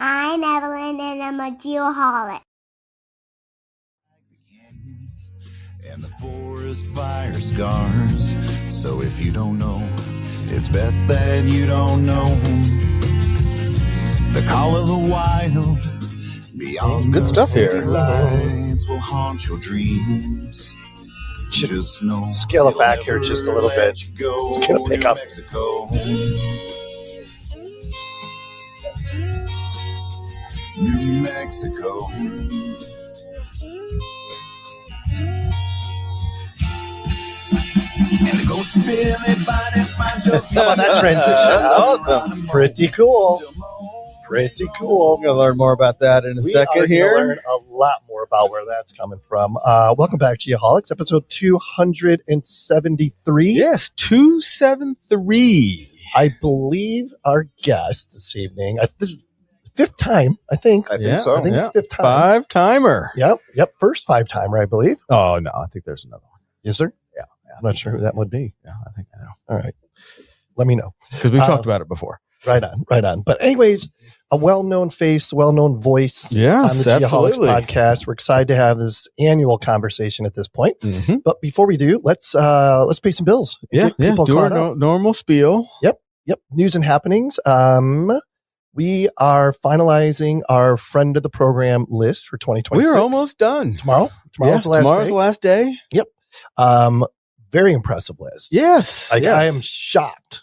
I'm Evelyn, and I'm a geoholic. And the forest fire scars. So if you don't know, it's best that you don't know. The call of the wild, beyond good stuff here. Lights will haunt your dreams. Should Just know scale it back here just a little bit. It's gonna pick up. Mexico. New Mexico. And the ghost of Billy Bonnet finds your How about that transition? That's awesome. Pretty cool. Pretty cool. We're going to learn more about that in a second here. We're going to learn a lot more about where that's coming from. Welcome back to Geoholics, episode 273. Yes, 273. I believe our guest this evening, this is the fifth time, I think. I think so. I think it's fifth time. Five-timer. Yep. First five-timer, I believe. Oh, no, I think there's another one. Yes, sir? Yeah. I'm not sure who that would be. Yeah, I think I know. All right. Let me know. Because we talked about it before. Right on. But anyways, a well-known face, well-known voice on the Geoholics podcast. We're excited to have this annual conversation at this point. Mm-hmm. But before we do, let's pay some bills. Yeah. Do our normal spiel. Yep. News and happenings. We are finalizing our friend of the program list for 2026. We're almost done. Tomorrow's the last day. Yep. Very impressive list. Yes. I am shocked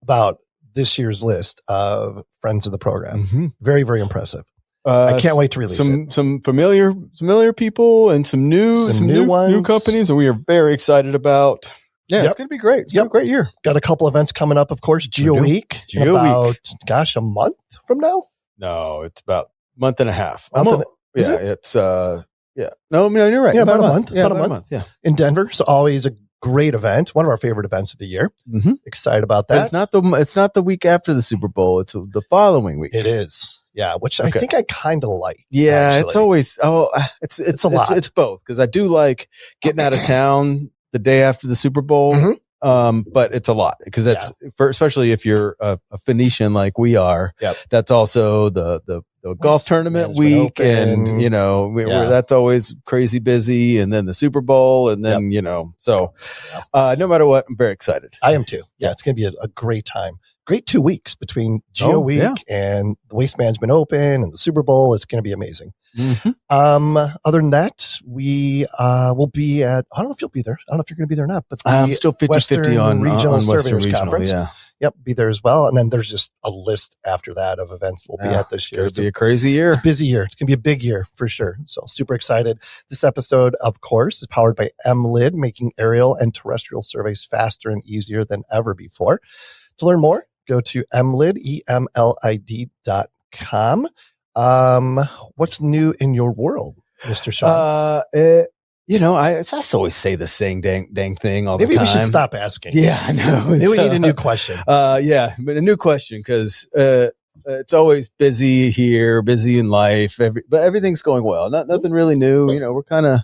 about this year's list of friends of the program. Mm-hmm. Very, very impressive. I can't wait to release it. Some familiar people and some new ones. New companies, and we are very excited about. Yeah, It's going to be great. It's been a great year. Got a couple events coming up, of course. Geo Week. A month from now? No, it's about a month and a half. No, you're right. Yeah, about a month. Yeah, about a month. Yeah. In Denver. So always a great event. One of our favorite events of the year. Mm-hmm. Excited about that. It's not the week after the Super Bowl. It's the following week. It is. Yeah, which I think I kind of like. Yeah, actually. it's always it's a lot. It's both because I do like getting out of town the day after the Super Bowl. Mm-hmm. But it's a lot because that's especially if you're a Phoenician like we are. Yep. That's also the golf tournament week, and that's always crazy busy. And then the Super Bowl, and then no matter what, I'm very excited. I am too. Yeah, it's going to be a great time. Great 2 weeks between Geo Week and the Waste Management Open and the Super Bowl. It's going to be amazing. Mm-hmm. Other than that, we will be at, I don't know if you'll be there. I don't know if you're going to be there or not, but I'm still 50-50 on Regional Western Surveyors Regional, Conference. yeah. Yep, be there as well. And then there's just a list after that of events we'll be at this year. It's going to be a crazy year. It's a busy year. It's going to be a big year for sure. So super excited. This episode, of course, is powered by MLID, making aerial and terrestrial surveys faster and easier than ever before. To learn more, go to emlid.com. What's new in your world, Mr. Sean? I always say the same dang thing all the time. Maybe we should stop asking. Yeah, I know. Maybe we need a new question. But a new question because it's always busy here, busy in life. But everything's going well. Nothing really new. We're kind of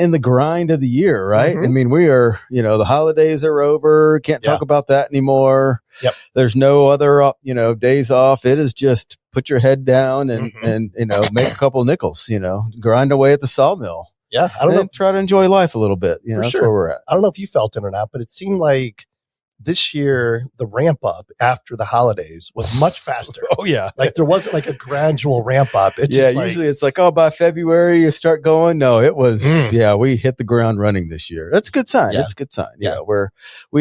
in the grind of the year, right? Mm-hmm. I mean, we are. The holidays are over. Can't talk about that anymore. Yep. There's no other days off. It is just put your head down and make a couple nickels. Grind away at the sawmill. Yeah, I don't know. Try to enjoy life a little bit. That's where we're at. I don't know if you felt it or not, but it seemed like this year the ramp up after the holidays was much faster. Oh yeah, like there wasn't like a gradual ramp up. Usually it's like by February you start going. No, it was we hit the ground running this year. That's a good sign. Yeah. That's a good sign. Yeah,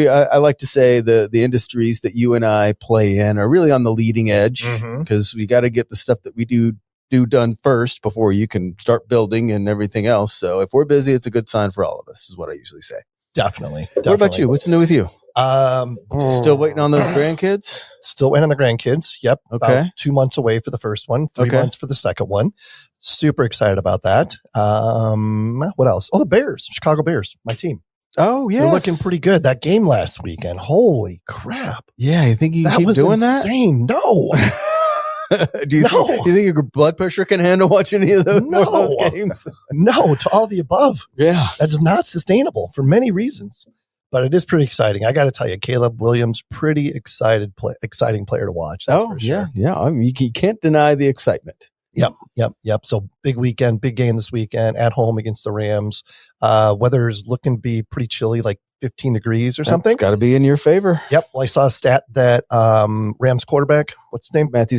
I like to say the industries that you and I play in are really on the leading edge because we got to get the stuff that we do done first before you can start building and everything else. So if we're busy, it's a good sign for all of us, is what I usually say. Definitely. What about you? What's new with you? Still waiting on the grandkids? Still waiting on the grandkids. Yep. Okay. About 2 months away for the first one, 3 months for the second one. Super excited about that. What else? Oh, the Bears, Chicago Bears, my team. Oh, yeah. They're looking pretty good. That game last weekend. Holy crap. Yeah. You think you can that keep was doing insane. that? No. Do you think your blood pressure can handle watching any of those games? No, to all the above. Yeah. That's not sustainable for many reasons. But it is pretty exciting. I got to tell you, Caleb Williams, pretty exciting player to watch. That's for sure. Yeah. I mean, you can't deny the excitement. Yep. So big weekend, big game this weekend at home against the Rams. Weather is looking to be pretty chilly, like 15 degrees or something. It's got to be in your favor. Yep. Well, I saw a stat that Rams quarterback, what's his name? Matthew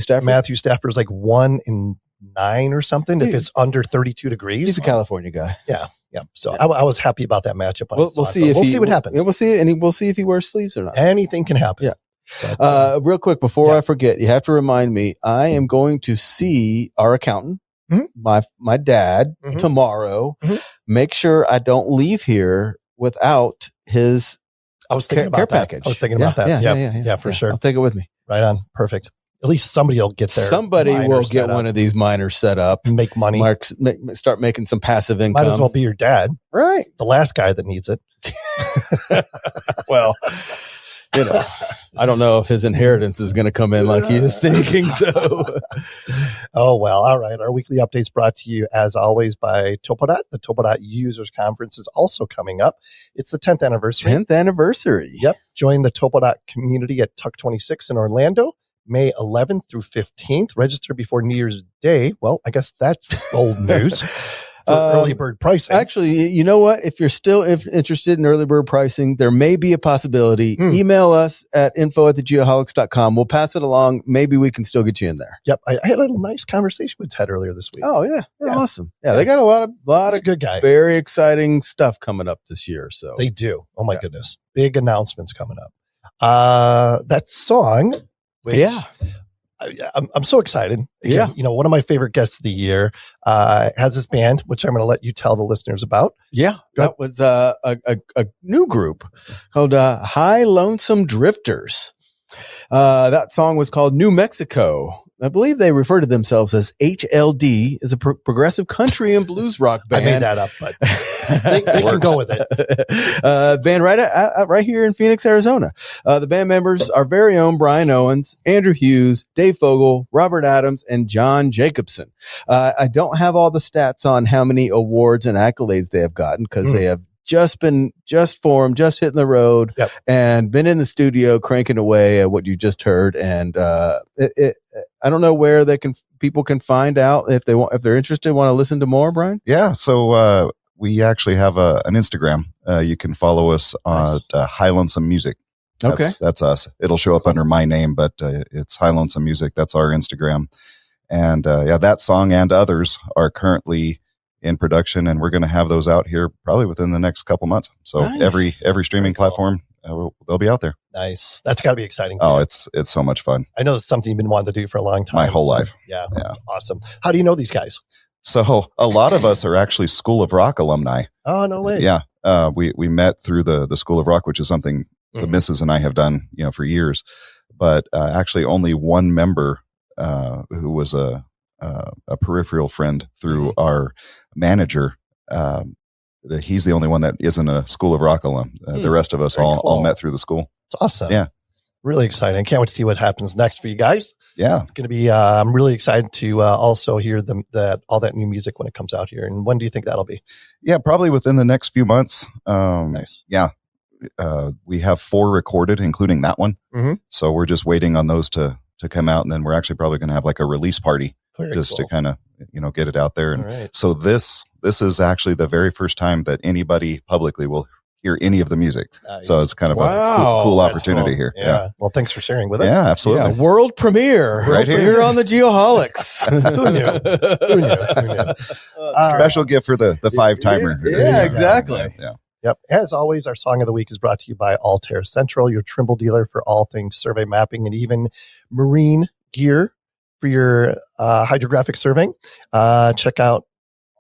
Stafford is like 1 in 9 or something if it's under 32 degrees. He's a California guy. Yeah. So I was happy about that matchup. We'll see what happens. Yeah, we'll see, and we'll see if he wears sleeves or not. Anything can happen. Yeah. But, real quick before I forget, you have to remind me. I am going to see our accountant, my dad, tomorrow. Make sure I don't leave here without his care package. I was thinking about that. Yeah, for sure. I'll take it with me. Right on. Perfect. At least somebody will get there. Somebody will get one of these miners set up. Make money. Start making some passive income. Might as well be your dad. Right. The last guy that needs it. Well, I don't know if his inheritance is going to come in like he is thinking. So, oh, well. All right. Our weekly updates brought to you, as always, by Topodot. The Topodot Users Conference is also coming up. It's the 10th anniversary. 10th anniversary. Yep. Join the Topodot community at Tuck 26 in Orlando, May 11th through 15th. Register before New Year's Day. Well, I guess that's old news. Early bird pricing. Actually, you know what? If you're still interested in early bird pricing, there may be a possibility. Email us at info@thegeoholics.com. We'll pass it along. Maybe we can still get you in there. Yep. I had a little nice conversation with Ted earlier this week. Oh, yeah. Awesome. Yeah, they got a lot of good guy. Very exciting stuff coming up this year. So they do. Oh my goodness. Big announcements coming up. That song. Which, I'm so excited. Again, one of my favorite guests of the year has this band, which I'm going to let you tell the listeners about. Yeah, that was a new group called High Lonesome Drifters. That song was called New Mexico. I believe they refer to themselves as HLD, as a progressive country and blues rock band. I made that up, but they can go with it. Band right here in Phoenix, Arizona. The band members are very own Brian Owens, Andrew Hughes, Dave Fogel, Robert Adams, and John Jacobson. I don't have all the stats on how many awards and accolades they have gotten because they have just formed, just hitting the road, and been in the studio cranking away at what you just heard. And I don't know where people can find out if they're interested, want to listen to more, Brian. Yeah. So we actually have an Instagram. You can follow us on High Lonesome Music. That's us. It'll show up under my name, but it's High Lonesome Music. That's our Instagram. And that song and others are currently in production, and we're going to have those out here probably within the next couple months. So every streaming platform, they'll be out there. Nice. That's got to be exciting. Oh, it's so much fun. I know it's something you've been wanting to do for a long time. My whole life. Yeah. That's awesome. How do you know these guys? So a lot of us are actually School of Rock alumni. Oh, no way. Yeah. We met through the School of Rock, which is something the missus and I have done, for years. But actually only one member who was a peripheral friend through our manager. He's the only one that isn't a School of Rock alum. The rest of us all met through the school. It's awesome. Yeah. Really exciting. Can't wait to see what happens next for you guys. Yeah. It's going to be, I'm really excited to also hear all that new music when it comes out here. And when do you think that'll be? Yeah, probably within the next few months. Nice. Yeah. We have 4 recorded, including that one. So we're just waiting on those to come out. And then we're actually probably going to have like a release party to kind of, get it out there. And so this is actually the very first time that anybody publicly will hear any of the music. Nice. So it's kind of a cool opportunity here. Yeah. Well, thanks for sharing with us. Yeah, absolutely. Yeah, world premiere right here on the Geoholics. Who knew? Special gift for the 5-timer. Yeah, exactly. Yeah. Yep. As always, our song of the week is brought to you by Altair Central, your Trimble dealer for all things survey mapping and even marine gear for your hydrographic surveying. Check out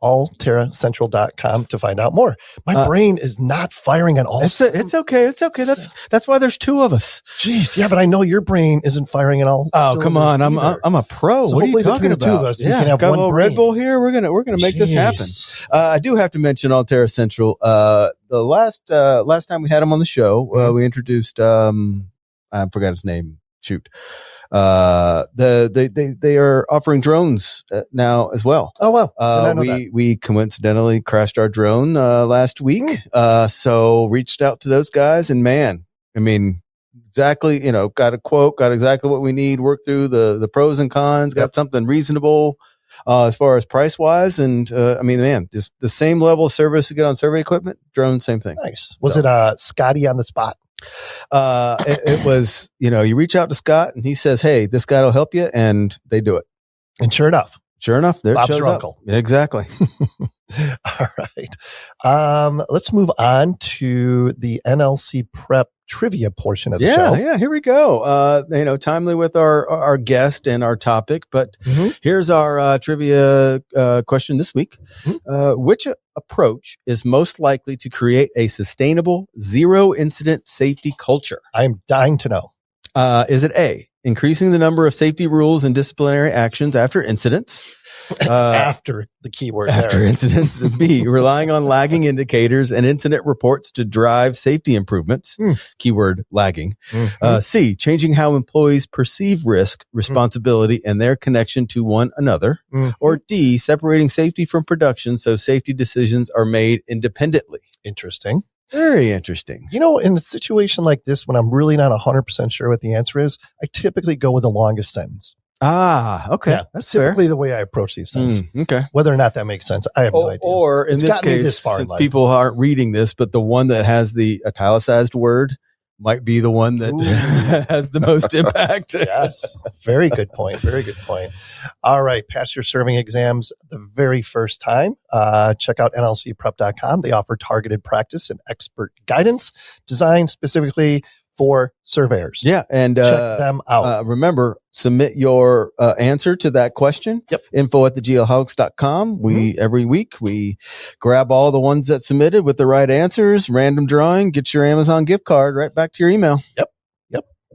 allterracentral.com to find out more. My brain is not firing on all. It's okay. It's okay. That's why there's 2 of us. Jeez. Yeah, but I know your brain isn't firing at all. Oh, come on. I'm a pro. So what are you talking about? 2 of us, we can have got one a little brain. Red Bull here. We're gonna make this happen. I do have to mention Altair Central. The last time we had him on the show, we introduced I forgot his name. Shoot. They are offering drones now as well. Oh, wow. We coincidentally crashed our drone last week. So reached out to those guys, and man, I mean, exactly, got a quote, got exactly what we need, worked through the pros and cons, got something reasonable as far as price wise. And I mean, man, just the same level of service you get on survey equipment, drone, same thing. Nice. Was it Scotty on the spot? It was, you reach out to Scott and he says, hey, this guy will help you, and they do it. And sure enough, there Bob's it shows your up. uncle. Exactly. All right. Let's move on to the NLC prep trivia portion of the show. Yeah, here we go. Timely with our guest and our topic, but here's our trivia question this week. Which approach is most likely to create a sustainable zero incident safety culture? I'm dying to know. Is it A, increasing the number of safety rules and disciplinary actions after incidents? After the keyword. After incidents. B, relying on lagging indicators and incident reports to drive safety improvements. Keyword lagging. C, changing how employees perceive risk, responsibility, and their connection to one another. Or D, separating safety from production so safety decisions are made independently. Interesting. Very interesting. In a situation like this, when I'm really not 100% sure what the answer is, I typically go with the longest sentence. Okay. Yeah, that's typically the way I approach these things. Okay. Whether or not that makes sense, I have no idea. Or in this case, since people aren't reading this, but the one that has the italicized word might be the one that has the most impact. Yes. Very good point. Very good point. All right. Pass your serving exams the very first time. Check out nlcprep.com. They offer targeted practice and expert guidance designed specifically for surveyors. Yeah. And check them out. Remember, submit your answer to that question. Yep. info@thegeoholics.com. Every week we grab all the ones that submitted with the right answers, random drawing, get your Amazon gift card right back to your email. Yep.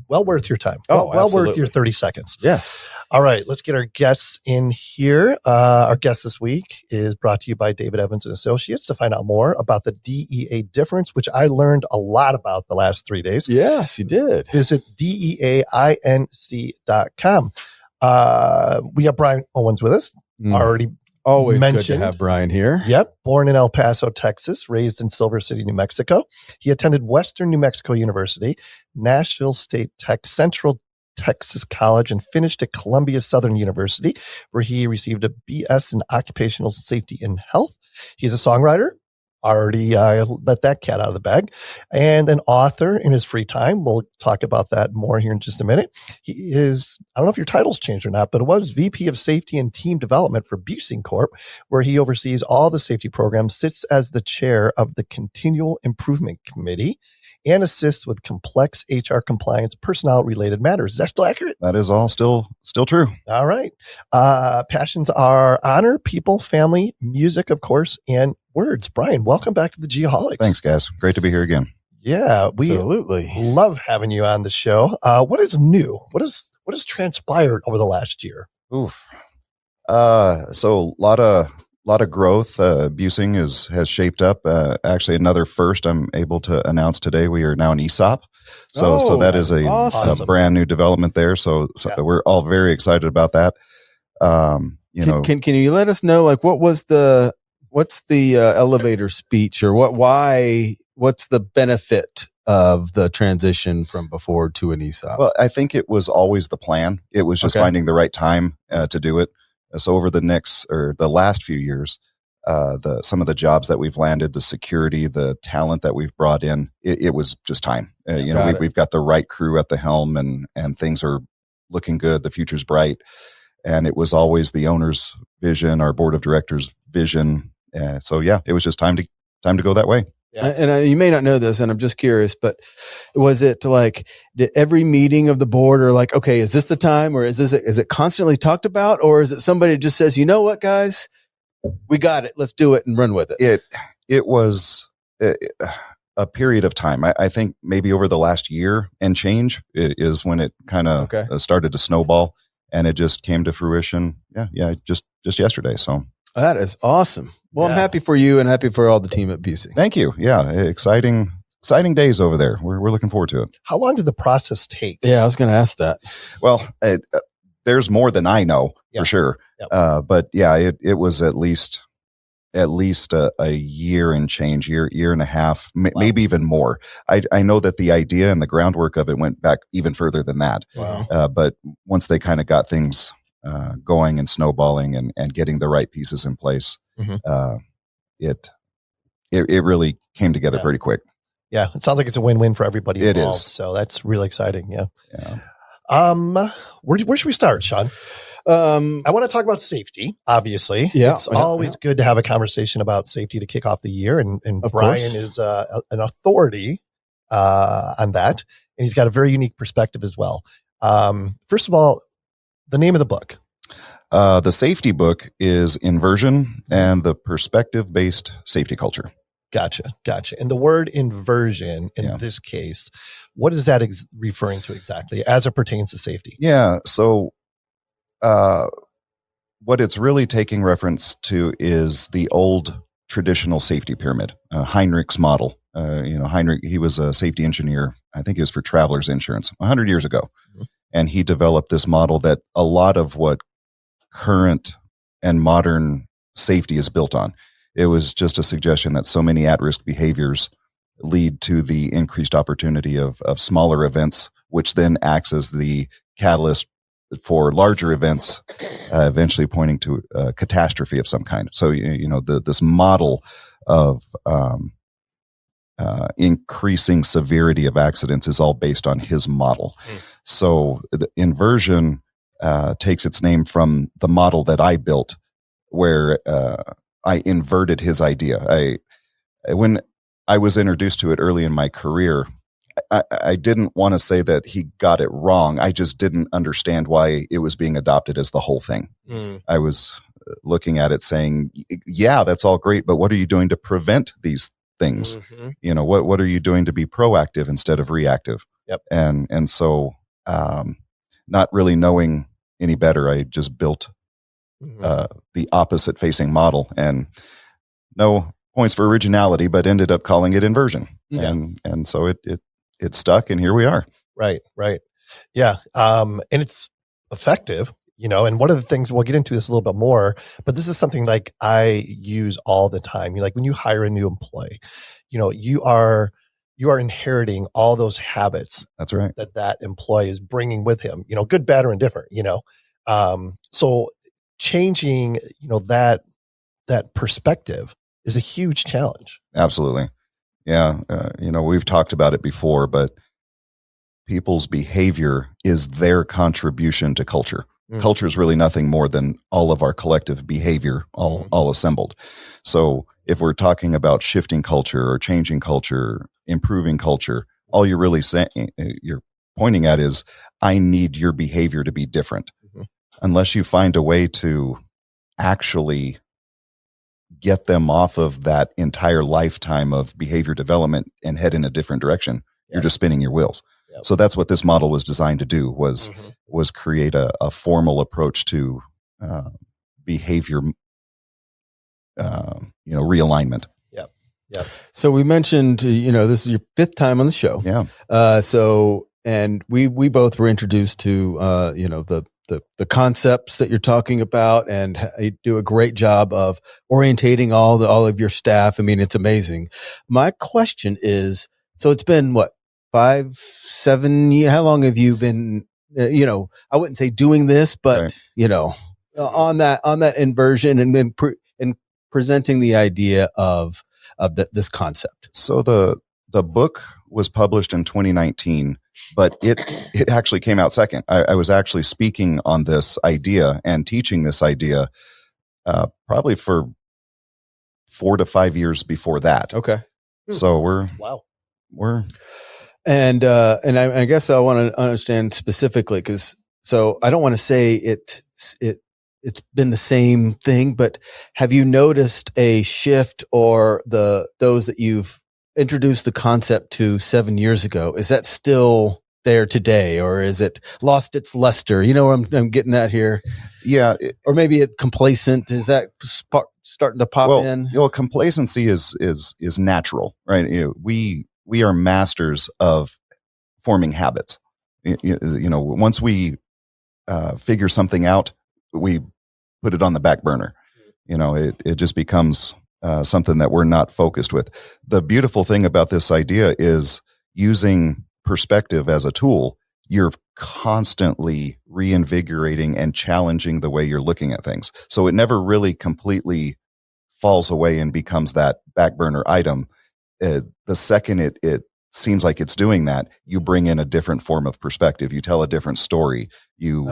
Well worth your time. Well worth your 30 seconds. Yes. All right. Let's get our guests in here. Our guest this week is brought to you by David Evans and Associates. To find out more about the DEA difference, which I learned a lot about the last 3 days. Yes, you did. Visit DEAINC.com. We have Brian Owens with us. Already always mentioned. Good to have Brian here. Yep. Born in El Paso, Texas, raised in Silver City, New Mexico. He attended Western New Mexico University, Nashville State Tech, Central Texas College, and finished at Columbia Southern University, where he received a BS in Occupational Safety and Health. He's a songwriter. Already let that cat out of the bag. And an author in his free time. We'll talk about that more here in just a minute. He is, I don't know if your title's changed or not, but it was VP of Safety and Team Development for Buesing Corp, where he oversees all the safety programs, sits as the chair of the Continual Improvement Committee, and assists with complex HR compliance, personnel-related matters. Is that still accurate? That is all still true. All right. Passions are honor, people, family, music, of course, and words. Brian, welcome back to the Geoholics. Thanks, guys. Great to be here again. Yeah, we absolutely love having you on the show. What is new? What has transpired over the last year? Oof. So a lot of growth. Buesing has shaped up. Actually, another first I'm able to announce today. We are now an ESOP. So that is a brand new development there. So we're all very excited about that. Can you let us know, like, what's the elevator speech, or what's the benefit of the transition from before to an ESOP? Well, I think it was always the plan. It was just finding the right time to do it. So over the last few years, some of the jobs that we've landed, the security, the talent that we've brought in, it was just time. We've got the right crew at the helm, and things are looking good. The future's bright. And it was always the owner's vision, our board of directors' vision. It was just time to go that way. Yeah. And you may not know this, and I'm just curious, but was it like, did every meeting of the board are like, okay, is this the time, or is it constantly talked about, or is it somebody just says, you know what, guys, we got it, let's do it and run with it? It was a period of time. I think maybe over the last year and change is when it kind of started to snowball, and it just came to fruition. Yeah, just yesterday. So that is awesome. Well, I'm happy for you and happy for all the team at Buesing. Thank you. Yeah, exciting exciting days over there. We're looking forward to it. How long did the process take? Yeah, I was going to ask that. Well, there's more than I know for sure. Yep. But yeah, it was at least a year and change, year and a half, maybe even more. I know that the idea and the groundwork of it went back even further than that. Wow. But once they kind of got things going and snowballing and getting the right pieces in place, it really came together pretty quick. Yeah, it sounds like it's a win-win for everybody involved. It is. So that's really exciting. Yeah. Where should we start, Sean? I want to talk about safety, obviously. Yeah, it's always good to have a conversation about safety to kick off the year. And Brian is an authority on that. And he's got a very unique perspective as well. First of all, the name of the book. The safety book is Inversion and the Perspective-Based Safety Culture. Gotcha. And the word inversion in this case, what is that referring to exactly as it pertains to safety? Yeah. So what it's really taking reference to is the old traditional safety pyramid, Heinrich's model. Heinrich, he was a safety engineer. I think it was for Travelers Insurance 100 years ago. Mm-hmm. And he developed this model that a lot of what current and modern safety is built on. It was just a suggestion that so many at-risk behaviors lead to the increased opportunity of smaller events, which then acts as the catalyst for larger events, eventually pointing to a catastrophe of some kind. So, this model of increasing severity of accidents is all based on his model. So the inversion takes its name from the model that I built, where I inverted his idea. When I was introduced to it early in my career, I didn't want to say that he got it wrong. I just didn't understand why it was being adopted as the whole thing. I was looking at it saying, yeah, that's all great, but what are you doing to prevent these things? Mm-hmm. What are you doing to be proactive instead of reactive? Yep. And so, not really knowing any better, I just built the opposite facing model, and no points for originality, but ended up calling it inversion. Yeah. And so it stuck, and here we are. Right. Yeah. And it's effective, and one of the things, we'll get into this a little bit more, but this is something like I use all the time. Like when you hire a new employee, you are inheriting all those habits. That's right. That employee is bringing with him, good, bad, or indifferent, so changing, that perspective is a huge challenge. Absolutely. Yeah. We've talked about it before, but people's behavior is their contribution to culture. Culture is really nothing more than all of our collective behavior, all assembled. So if we're talking about shifting culture or changing culture, improving culture, all you're really saying, you're pointing at is, I need your behavior to be different. Unless you find a way to actually get them off of that entire lifetime of behavior development and head in a different direction, you're just spinning your wheels. Yep. So that's what this model was designed to do, was create a formal approach to behavior realignment. Yep. So we mentioned, this is your fifth time on the show. Yeah. And we both were introduced to, the concepts that you're talking about, and you do a great job of orientating all of your staff. I mean, it's amazing. My question is, so it's been what, 5-7 years? How long have you been, I wouldn't say doing this, but right. On that inversion and presenting the idea of this concept. So the book was published in 2019, but it actually came out second. I was actually speaking on this idea and teaching this idea probably for 4 to 5 years before that. Okay. So we're and I guess I want to understand specifically, because so I don't want to say it's been the same thing, but have you noticed a shift, or those that you've introduced the concept to 7 years ago, is that still there today, or is it lost its luster? You know what I'm getting at here? Yeah. Or maybe it complacent. Is that starting to pop in? Complacency is natural, right? We we are masters of forming habits. Once we figure something out, we put it on the back burner. It just becomes something that we're not focused with. The beautiful thing about this idea is using perspective as a tool. You're constantly reinvigorating and challenging the way you're looking at things. So it never really completely falls away and becomes that back burner item. The second it seems like it's doing that, you bring in a different form of perspective. You tell a different story. You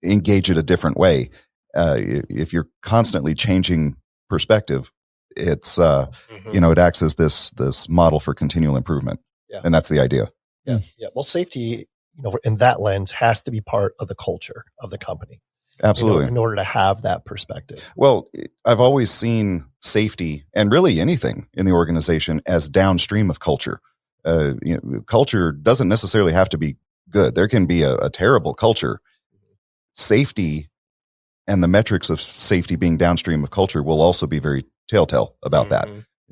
engage it a different way. If you're constantly changing perspective, it's it acts as this model for continual improvement. Yeah. And that's the idea. Yeah. Yeah. Well, safety, in that lens has to be part of the culture of the company. Absolutely. In order to have that perspective. Well, I've always seen safety and really anything in the organization as downstream of culture. Culture doesn't necessarily have to be good. There can be a terrible culture. Safety and the metrics of safety being downstream of culture will also be very telltale about that.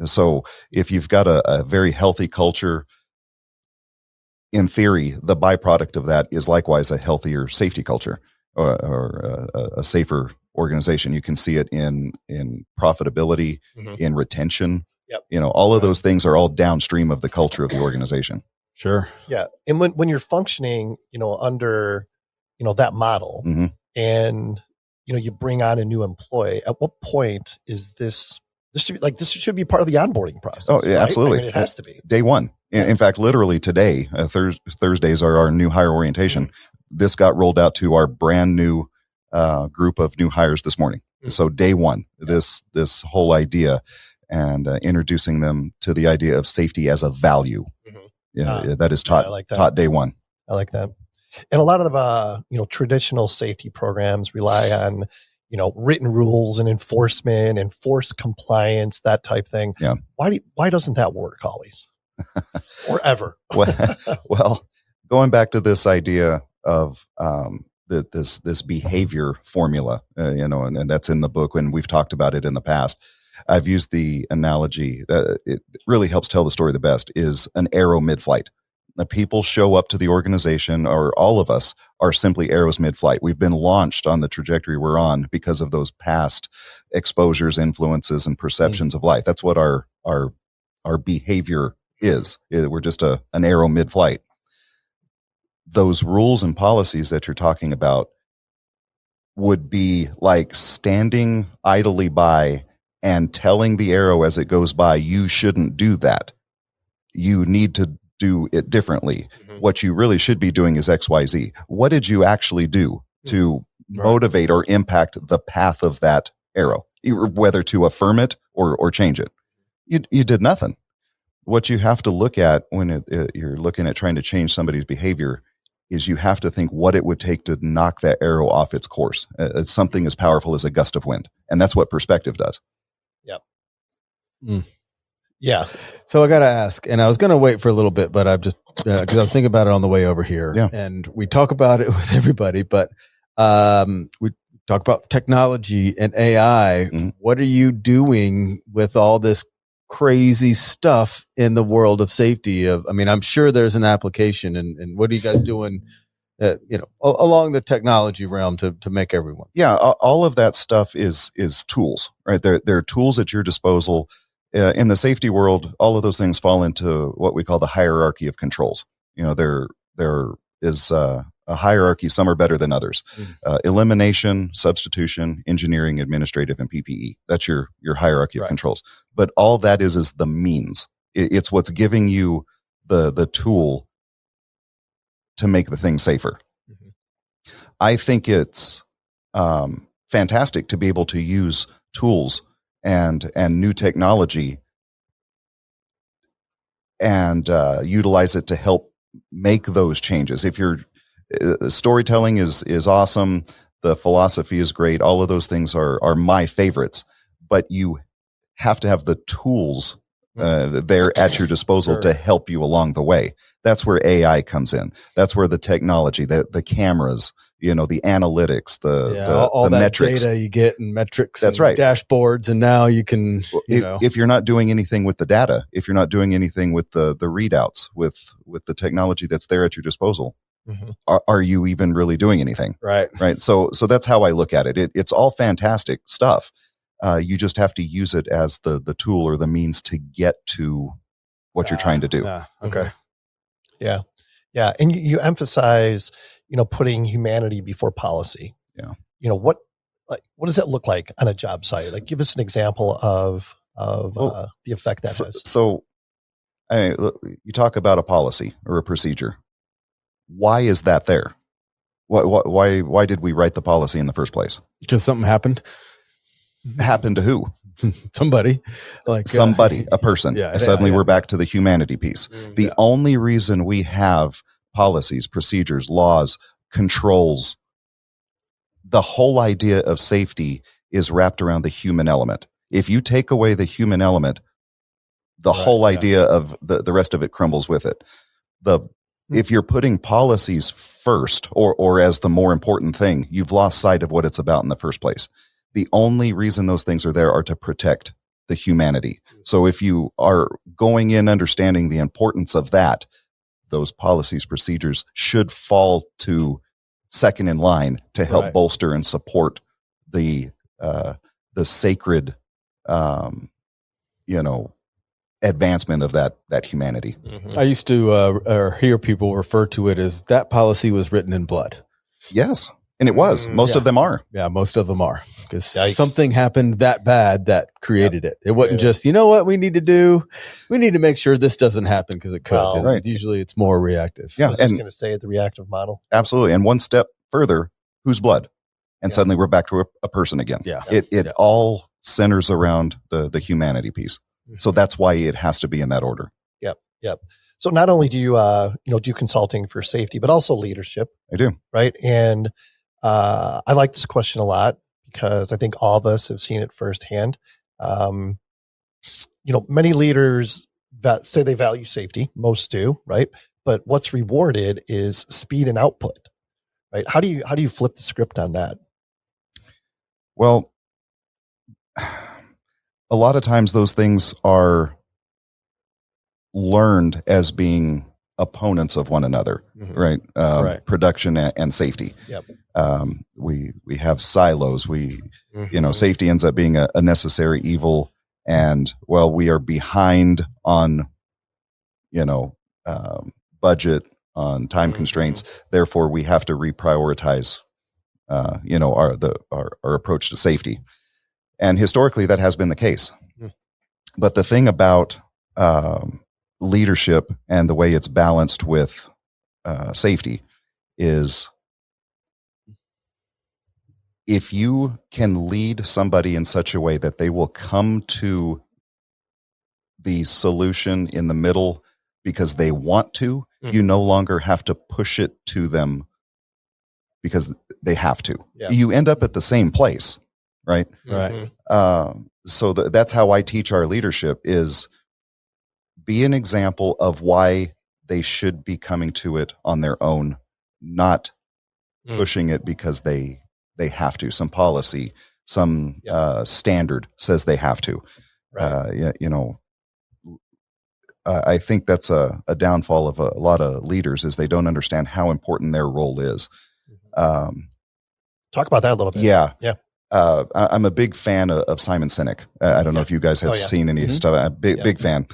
So if you've got a very healthy culture, in theory, the byproduct of that is likewise a healthier safety culture or a safer organization. You can see it in profitability, in retention. Yep. All of those things are all downstream of the culture of the organization. Sure. Yeah. And when you're functioning, under, that model and, you bring on a new employee, at what point is this should be part of the onboarding process? Oh, yeah, right? absolutely. It has to be. Day one. In fact, literally today, Thursdays are our new hire orientation. This got rolled out to our brand new group of new hires this morning. So day one, this whole idea and introducing them to the idea of safety as a value. That is taught, like that. Taught day one. I like that. And a lot of the traditional safety programs rely on written rules and enforcement, enforced compliance, that type thing. Yeah. Why doesn't that work always or ever? well, going back to this idea of this behavior formula, and that's in the book when we've talked about it in the past. I've used the analogy that it really helps tell the story the best is an arrow mid-flight. The people show up to the organization, or all of us are simply arrows mid-flight. We've been launched on the trajectory we're on because of those past exposures, influences, and perceptions of life. That's what our behavior is. We're just an arrow mid-flight. Those rules and policies that you're talking about would be like standing idly by and telling the arrow as it goes by, you shouldn't do that. You need to do it differently. What you really should be doing is XYZ. What did you actually do to motivate or impact the path of that arrow, whether to affirm it or change it? You did nothing. What you have to look at when you're looking at trying to change somebody's behavior is you have to think what it would take to knock that arrow off its course. It's something as powerful as a gust of wind. And that's what perspective does. Yep. Yeah. So I got to ask, and I was going to wait for a little bit, but I've just, because I was thinking about it on the way over here. Yeah. And we talk about it with everybody, but we talk about technology and AI. What are you doing with all this crazy stuff in the world of safety? I'm sure there's an application, and what are you guys doing, along the technology realm to make everyone? Yeah. All of that stuff is tools, right? They're tools at your disposal. In the safety world, all of those things fall into what we call the hierarchy of controls. There is a hierarchy. Some are better than others. Elimination, substitution, engineering, administrative, and PPE. That's your hierarchy of controls. But all that is the means. It's what's giving you the tool to make the thing safer. I think it's fantastic to be able to use tools and new technology and utilize it to help make those changes. If your storytelling is awesome, the philosophy is great, all of those things are my favorites, but you have to have the tools They're at your disposal to help you along the way. That's where AI comes in. That's where the technology, the cameras, the analytics, all the that metrics, data you get and metrics. That's and right. Dashboards, and now you can. If you're not doing anything with the data, if you're not doing anything with the readouts, with the technology that's there at your disposal, are you even really doing anything? Right. So that's how I look at it. It's all fantastic stuff. You just have to use it as the tool or the means to get to what you're trying to do. Okay. Yeah. And you emphasize, putting humanity before policy. Yeah. What does that look like on a job site? Like, give us an example of the effect that has. So, look, you talk about a policy or a procedure. Why is that there? Why did we write the policy in the first place? Because something happened. Happened to who? Somebody, a person. Suddenly we're back to the humanity piece. The only reason we have policies, procedures, laws, controls, the whole idea of safety is wrapped around the human element. If you take away the human element, the whole idea of the rest of it crumbles with it. If you're putting policies first or as the more important thing, you've lost sight of what it's about in the first place. The only reason those things are there are to protect the humanity. So if you are going in understanding the importance of that, those policies, procedures should fall to second in line to help bolster and support the sacred, advancement of that humanity. I used to hear people refer to it as that policy was written in blood. Yes. And it was. Most of them are. Yeah, most of them are. Because something happened that bad that created it. It wasn't just, what we need to do? We need to make sure this doesn't happen because it could. Well, Usually it's more reactive. Yeah, I was just going to say the reactive model. Absolutely. And one step further, whose blood? And suddenly we're back to a person again. Yeah. It all centers around the humanity piece. So that's why it has to be in that order. Yep. So not only do you, do consulting for safety, but also leadership. I do. Right. And I like this question a lot because I think all of us have seen it firsthand. Many leaders say they value safety. Most do, right? But what's rewarded is speed and output, right? How do you flip the script on that? Well, a lot of times those things are learned as being opponents of one another, right? Production and safety. Yep. We have silos. Safety ends up being a necessary evil, and we are behind on, budget, on time constraints. Therefore, we have to reprioritize, our approach to safety. And historically, that has been the case. But the thing about leadership and the way it's balanced with safety is if you can lead somebody in such a way that they will come to the solution in the middle because they want to, you no longer have to push it to them because they have to. Yeah. You end up at the same place, right? Right. So that's how I teach our leadership is be an example of why they should be coming to it on their own, not pushing it because they have to. Some policy, some standard says they have to. Right. I think that's a downfall of a lot of leaders is they don't understand how important their role is. Talk about that a little bit. Yeah. Yeah. I'm a big fan of Simon Sinek. I don't know if you guys have seen any stuff. I'm a big fan.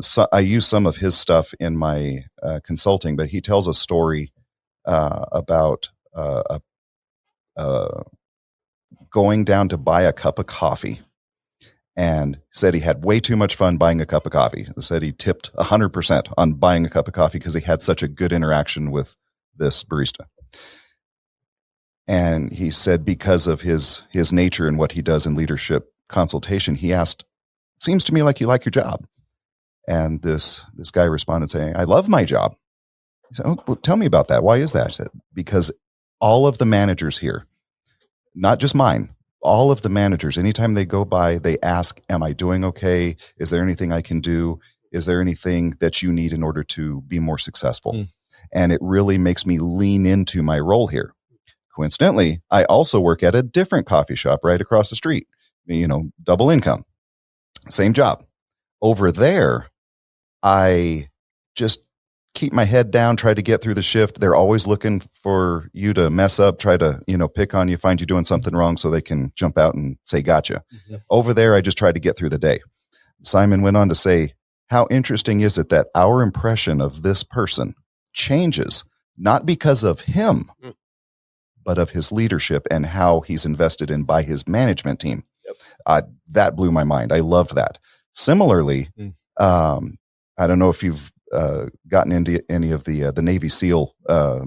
So I use some of his stuff in my consulting, but he tells a story about going down to buy a cup of coffee, and said he had way too much fun buying a cup of coffee. He said he tipped 100% on buying a cup of coffee because he had such a good interaction with this barista. And he said because of his nature and what he does in leadership consultation, he asked, "Seems to me like you like your job." And this guy responded saying, "I love my job." He said, "Oh, well, tell me about that. Why is that?" I said, "Because all of the managers here, not just mine, all of the managers, anytime they go by, they ask, am I doing okay? Is there anything I can do? Is there anything that you need in order to be more successful? And it really makes me lean into my role here. Coincidentally, I also work at a different coffee shop right across the street, double income, same job. Over there, I just keep my head down, try to get through the shift. They're always looking for you to mess up, try to, pick on you, find you doing something wrong so they can jump out and say, gotcha. Mm-hmm. Over there, I just try to get through the day. Simon went on to say, how interesting is it that our impression of this person changes, not because of him, but of his leadership and how he's invested in by his management team. Yep. That blew my mind. I loved that. Similarly, I don't know if you've gotten into any of the Navy SEAL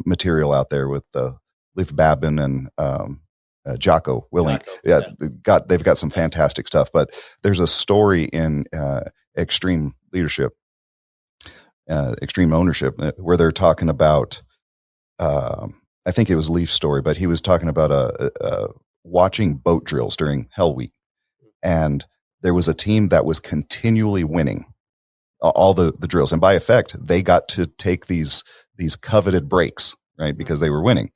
material out there with Leif Babin and Jocko Willink. They've got some fantastic stuff. But there's a story in Extreme Leadership, Extreme Ownership, where they're talking about. I think it was Leaf's story, but he was talking about watching boat drills during Hell Week, and there was a team that was continually winning all the drills, and by effect, they got to take these coveted breaks, right, because they were winning.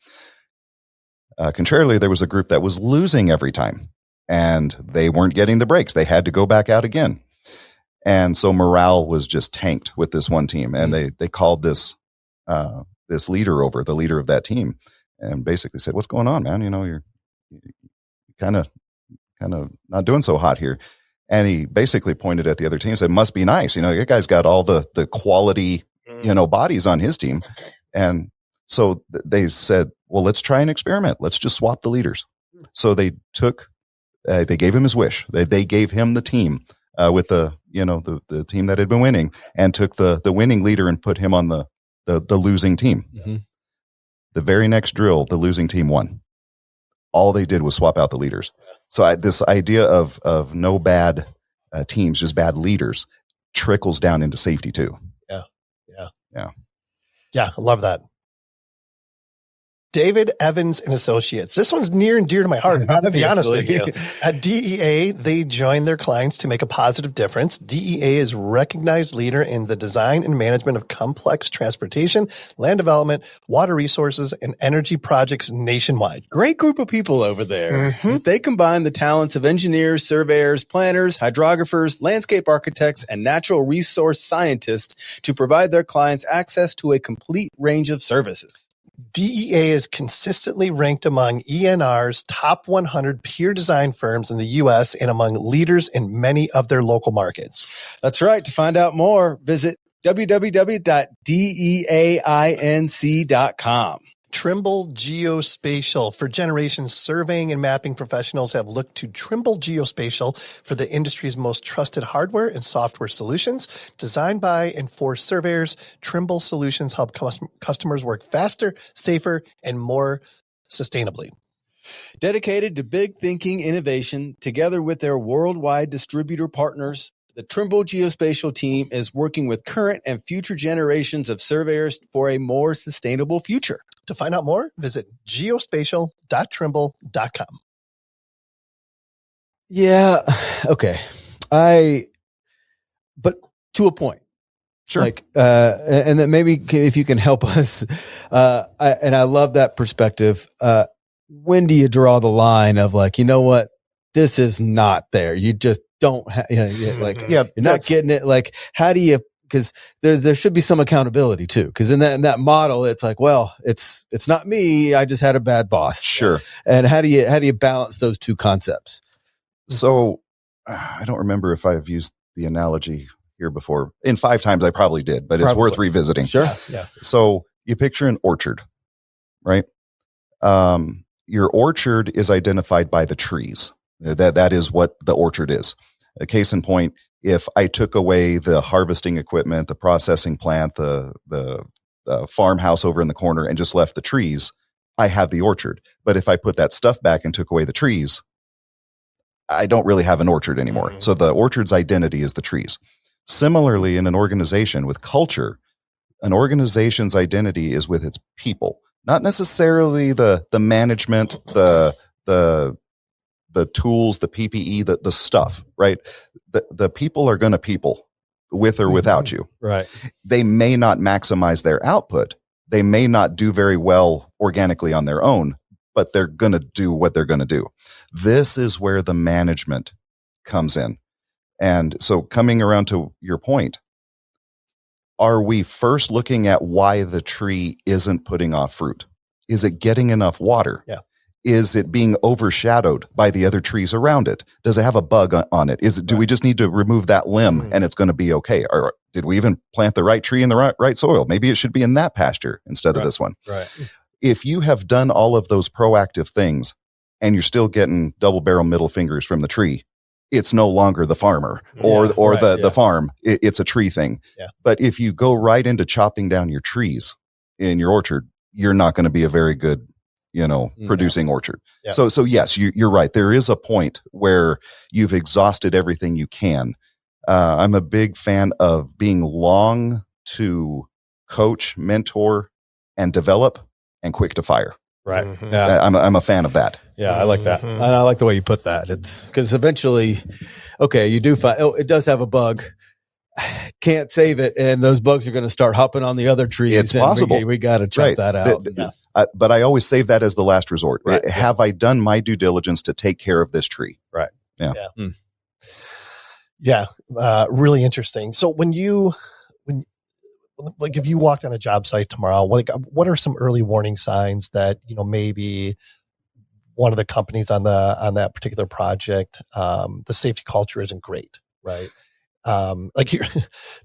Contrarily, there was a group that was losing every time, and they weren't getting the breaks. They had to go back out again, and so morale was just tanked with this one team, and they called this leader over, the leader of that team, and basically said, what's going on, man? You're kind of not doing so hot here. And he basically pointed at the other team and said, must be nice. That guy's got all the quality, bodies on his team. And so they said, well, let's try an experiment. Let's just swap the leaders. So they gave him his wish. They gave him the team with the team that had been winning, and took the winning leader and put him on the losing team. Mm-hmm. The very next drill, the losing team won. All they did was swap out the leaders. So this idea of no bad teams, just bad leaders, trickles down into safety too. Yeah. I love that. David Evans and Associates. This one's near and dear to my heart. To be honest with you, at DEA, they join their clients to make a positive difference. DEA is a recognized leader in the design and management of complex transportation, land development, water resources, and energy projects nationwide. Great group of people over there. Mm-hmm. They combine the talents of engineers, surveyors, planners, hydrographers, landscape architects, and natural resource scientists to provide their clients access to a complete range of services. DEA is consistently ranked among ENR's top 100 peer design firms in the U.S. and among leaders in many of their local markets. That's right. To find out more, visit www.deainc.com. Trimble Geospatial. For generations, surveying and mapping professionals have looked to Trimble Geospatial for the industry's most trusted hardware and software solutions. Designed by and for surveyors, Trimble solutions help customers work faster, safer, and more sustainably. Dedicated to big thinking innovation, together with their worldwide distributor partners, the Trimble Geospatial team is working with current and future generations of surveyors for a more sustainable future. To find out more, visit geospatial.trimble.com. Yeah. Okay. But to a point. Sure. And then maybe if you can help us, and I love that perspective. When do you draw the line of you know what? This is not there. You just don't you're not getting it. How do you, because there should be some accountability too. Because in that model, it's it's not me. I just had a bad boss. Sure. And how do you balance those two concepts? So I don't remember if I've used the analogy here before. In 5 times I probably did, but it's worth revisiting. Sure. Yeah. So you picture an orchard, right? Your orchard is identified by the trees. That is what the orchard is. A case in point, if I took away the harvesting equipment, the processing plant, the farmhouse over in the corner, and just left the trees, I have the orchard. But if I put that stuff back and took away the trees, I don't really have an orchard anymore. Mm-hmm. So the orchard's identity is the trees. Similarly, in an organization with culture, an organization's identity is with its people, not necessarily the management, the the tools, the PPE, the stuff, right? The people are going to people with or without you. Right. They may not maximize their output. They may not do very well organically on their own, but they're going to do what they're going to do. This is where the management comes in. And so coming around to your point, are we first looking at why the tree isn't putting off fruit? Is it getting enough water? Yeah. Is it being overshadowed by the other trees around it? Does it have a bug on it? Do we just need to remove that limb and it's going to be okay? Or did we even plant the right tree in the right soil? Maybe it should be in that pasture instead of this one. Right. If you have done all of those proactive things and you're still getting double barrel middle fingers from the tree, it's no longer the farmer or the farm. It's a tree thing. Yeah. But if you go right into chopping down your trees in your orchard, you're not going to be a very good, producing orchard. Yeah. So yes, you're right. There is a point where you've exhausted everything you can. I'm a big fan of being long to coach, mentor, and develop, and quick to fire. Right. Mm-hmm. Yeah. I'm a fan of that. Yeah, I like that. And I like the way you put that. It's because eventually, okay, you do find, it does have a bug. Can't save it. And those bugs are going to start hopping on the other trees. It's possible. We got to check that out. But I always save that as the last resort. Right. Have I done my due diligence to take care of this tree? Right. Yeah. Yeah. Really interesting. So if you walked on a job site tomorrow, what are some early warning signs that, maybe one of the companies on that particular project, the safety culture isn't great, right? Like here,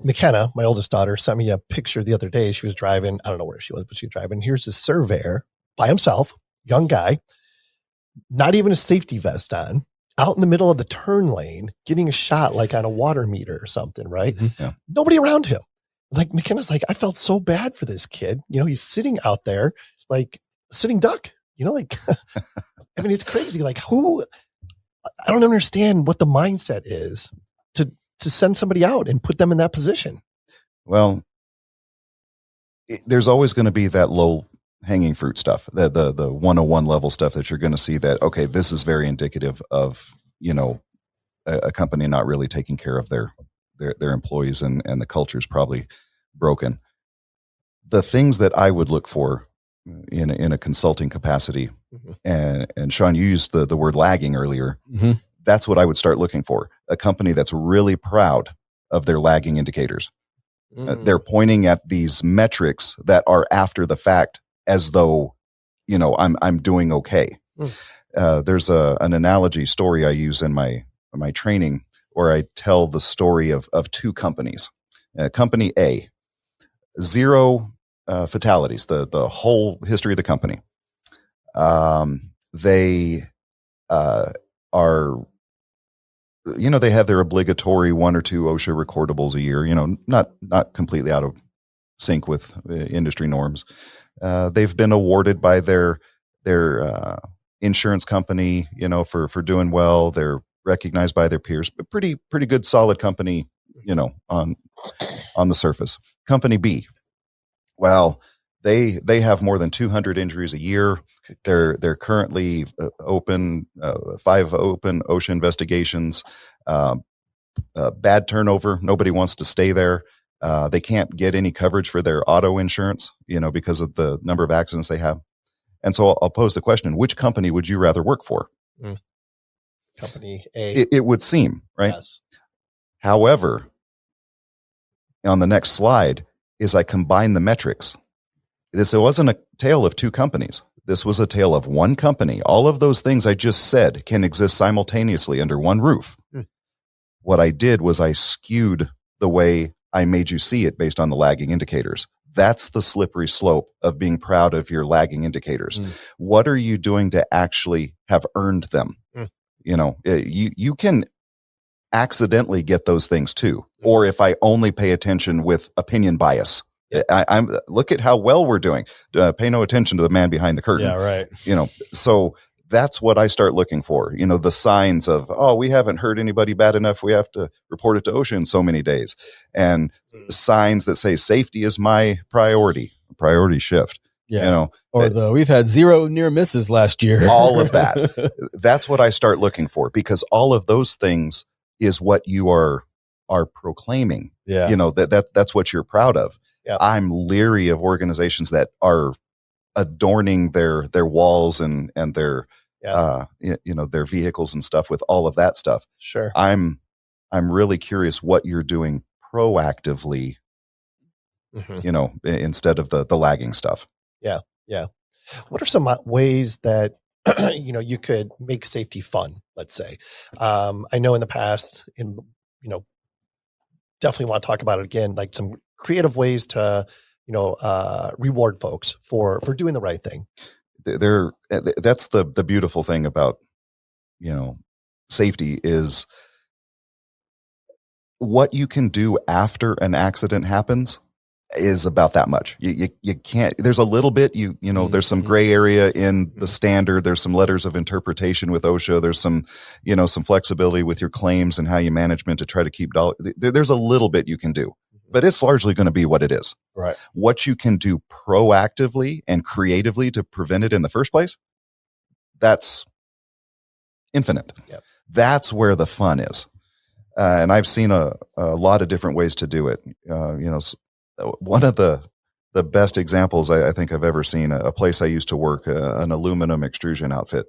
McKenna, my oldest daughter, sent me a picture the other day. She was driving, I don't know where she was, but she was driving. Here's this surveyor by himself, young guy, not even a safety vest on, out in the middle of the turn lane, getting a shot like on a water meter or something, right? Mm-hmm. Yeah. Nobody around him. Like McKenna's like, I felt so bad for this kid. He's sitting out there like a sitting duck, like, I mean, it's crazy. Like I don't understand what the mindset is to send somebody out and put them in that position. Well, there's always going to be that low hanging fruit stuff, the 101 level stuff that you're going to see that, okay, this is very indicative of, a company not really taking care of their employees and the culture is probably broken. The things that I would look for in a consulting capacity, and Sean, you used the word lagging earlier. Mm-hmm. That's what I would start looking for. A company that's really proud of their lagging indicators. They're pointing at these metrics that are after the fact as though, I'm doing okay. There's an analogy story I use in my training where I tell the story of two companies. Company A, 0 fatalities, the whole history of the company. They are, they have their obligatory 1 or 2 OSHA recordables a year, not completely out of sync with industry norms. They've been awarded by their insurance company, for doing well. They're recognized by their peers, but pretty good, solid company, on the surface. Company B, well, they have more than 200 injuries a year. They're currently open 5 open OSHA investigations. Bad turnover. Nobody wants to stay there. They can't get any coverage for their auto insurance, because of the number of accidents they have. And so I'll pose the question: which company would you rather work for? Company A. It would seem, right? Yes. However, on the next slide is I combine the metrics. This wasn't a tale of 2 companies. This was a tale of one company. All of those things I just said can exist simultaneously under one roof. What I did was I skewed the way I made you see it based on the lagging indicators. That's the slippery slope of being proud of your lagging indicators. What are you doing to actually have earned them? You can accidentally get those things too. Or if I only pay attention with opinion bias, I'm look at how well we're doing. Pay no attention to the man behind the curtain. Yeah, right. So that's what I start looking for. The signs of, we haven't hurt anybody bad enough. We have to report it to OSHA in so many days. And signs that say safety is my priority shift. Yeah. We've had 0 near misses last year. All of that. That's what I start looking for, because all of those things is what you are proclaiming. Yeah. That's what you're proud of. Yep. I'm leery of organizations that are adorning their walls and their their vehicles and stuff with all of that stuff. Sure. I'm really curious what you're doing proactively, instead of the lagging stuff. Yeah. What are some ways that you could make safety fun? Let's say, I know in the past, definitely want to talk about it again, like some creative ways to reward folks for doing the right thing. That's the beautiful thing about safety is what you can do after an accident happens is about that much. You can't, there's a little bit, there's some gray area in the standard. There's some letters of interpretation with OSHA. There's some flexibility with your claims and how you management to try to keep dollars. There's a little bit you can do, but it's largely going to be what it is. Right. What you can do proactively and creatively to prevent it in the first place, that's infinite. Yep. That's where the fun is. And I've seen a lot of different ways to do it. One of the best examples I think I've ever seen, a place I used to work, an aluminum extrusion outfit.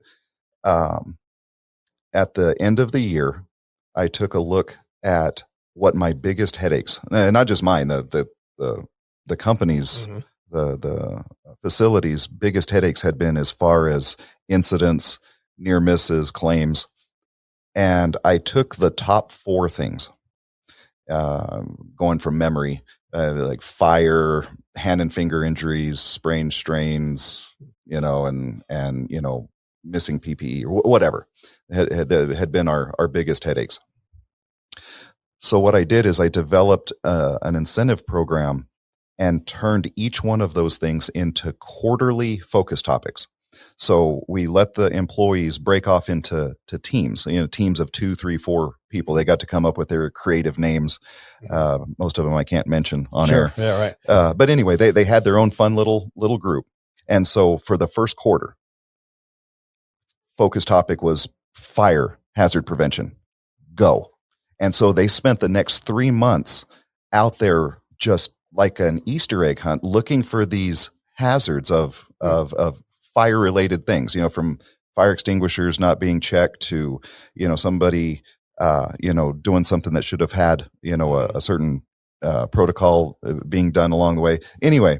At the end of the year, I took a look at what my biggest headaches, not just mine, the company's, the facility's biggest headaches had been as far as incidents, near misses, claims. And I took the top 4 things, going from memory, like fire, hand and finger injuries, sprained strains, and missing PPE or whatever had been our biggest headaches. So what I did is I developed an incentive program and turned each one of those things into quarterly focus topics. So we let the employees break off into teams, teams of 2, 3, 4 people. They got to come up with their creative names. Most of them I can't mention on air. Yeah, right. But anyway, they had their own fun little group. And so for the first quarter, focus topic was fire hazard prevention. Go. And so they spent the next 3 months out there just like an Easter egg hunt, looking for these hazards of fire related things, from fire extinguishers not being checked to, somebody, doing something that should have had, a certain protocol being done along the way. Anyway,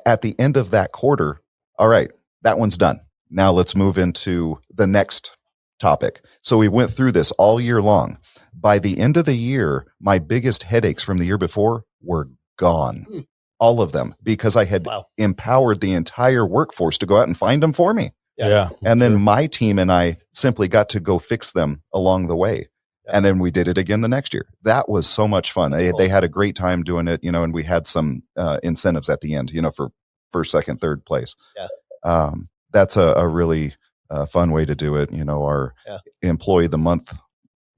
at the end of that quarter, all right, that one's done. Now let's move into the next topic. So we went through this all year long. By the end of the year, my biggest headaches from the year before were gone. All of them, because I had empowered the entire workforce to go out and find them for me. Yeah. And then my team and I simply got to go fix them along the way. Yeah. And then we did it again the next year. That was so much fun. They had a great time doing it, and we had some incentives at the end, for first, second, third place. Yeah. That's a really fun way to do it. Our Employee of the Month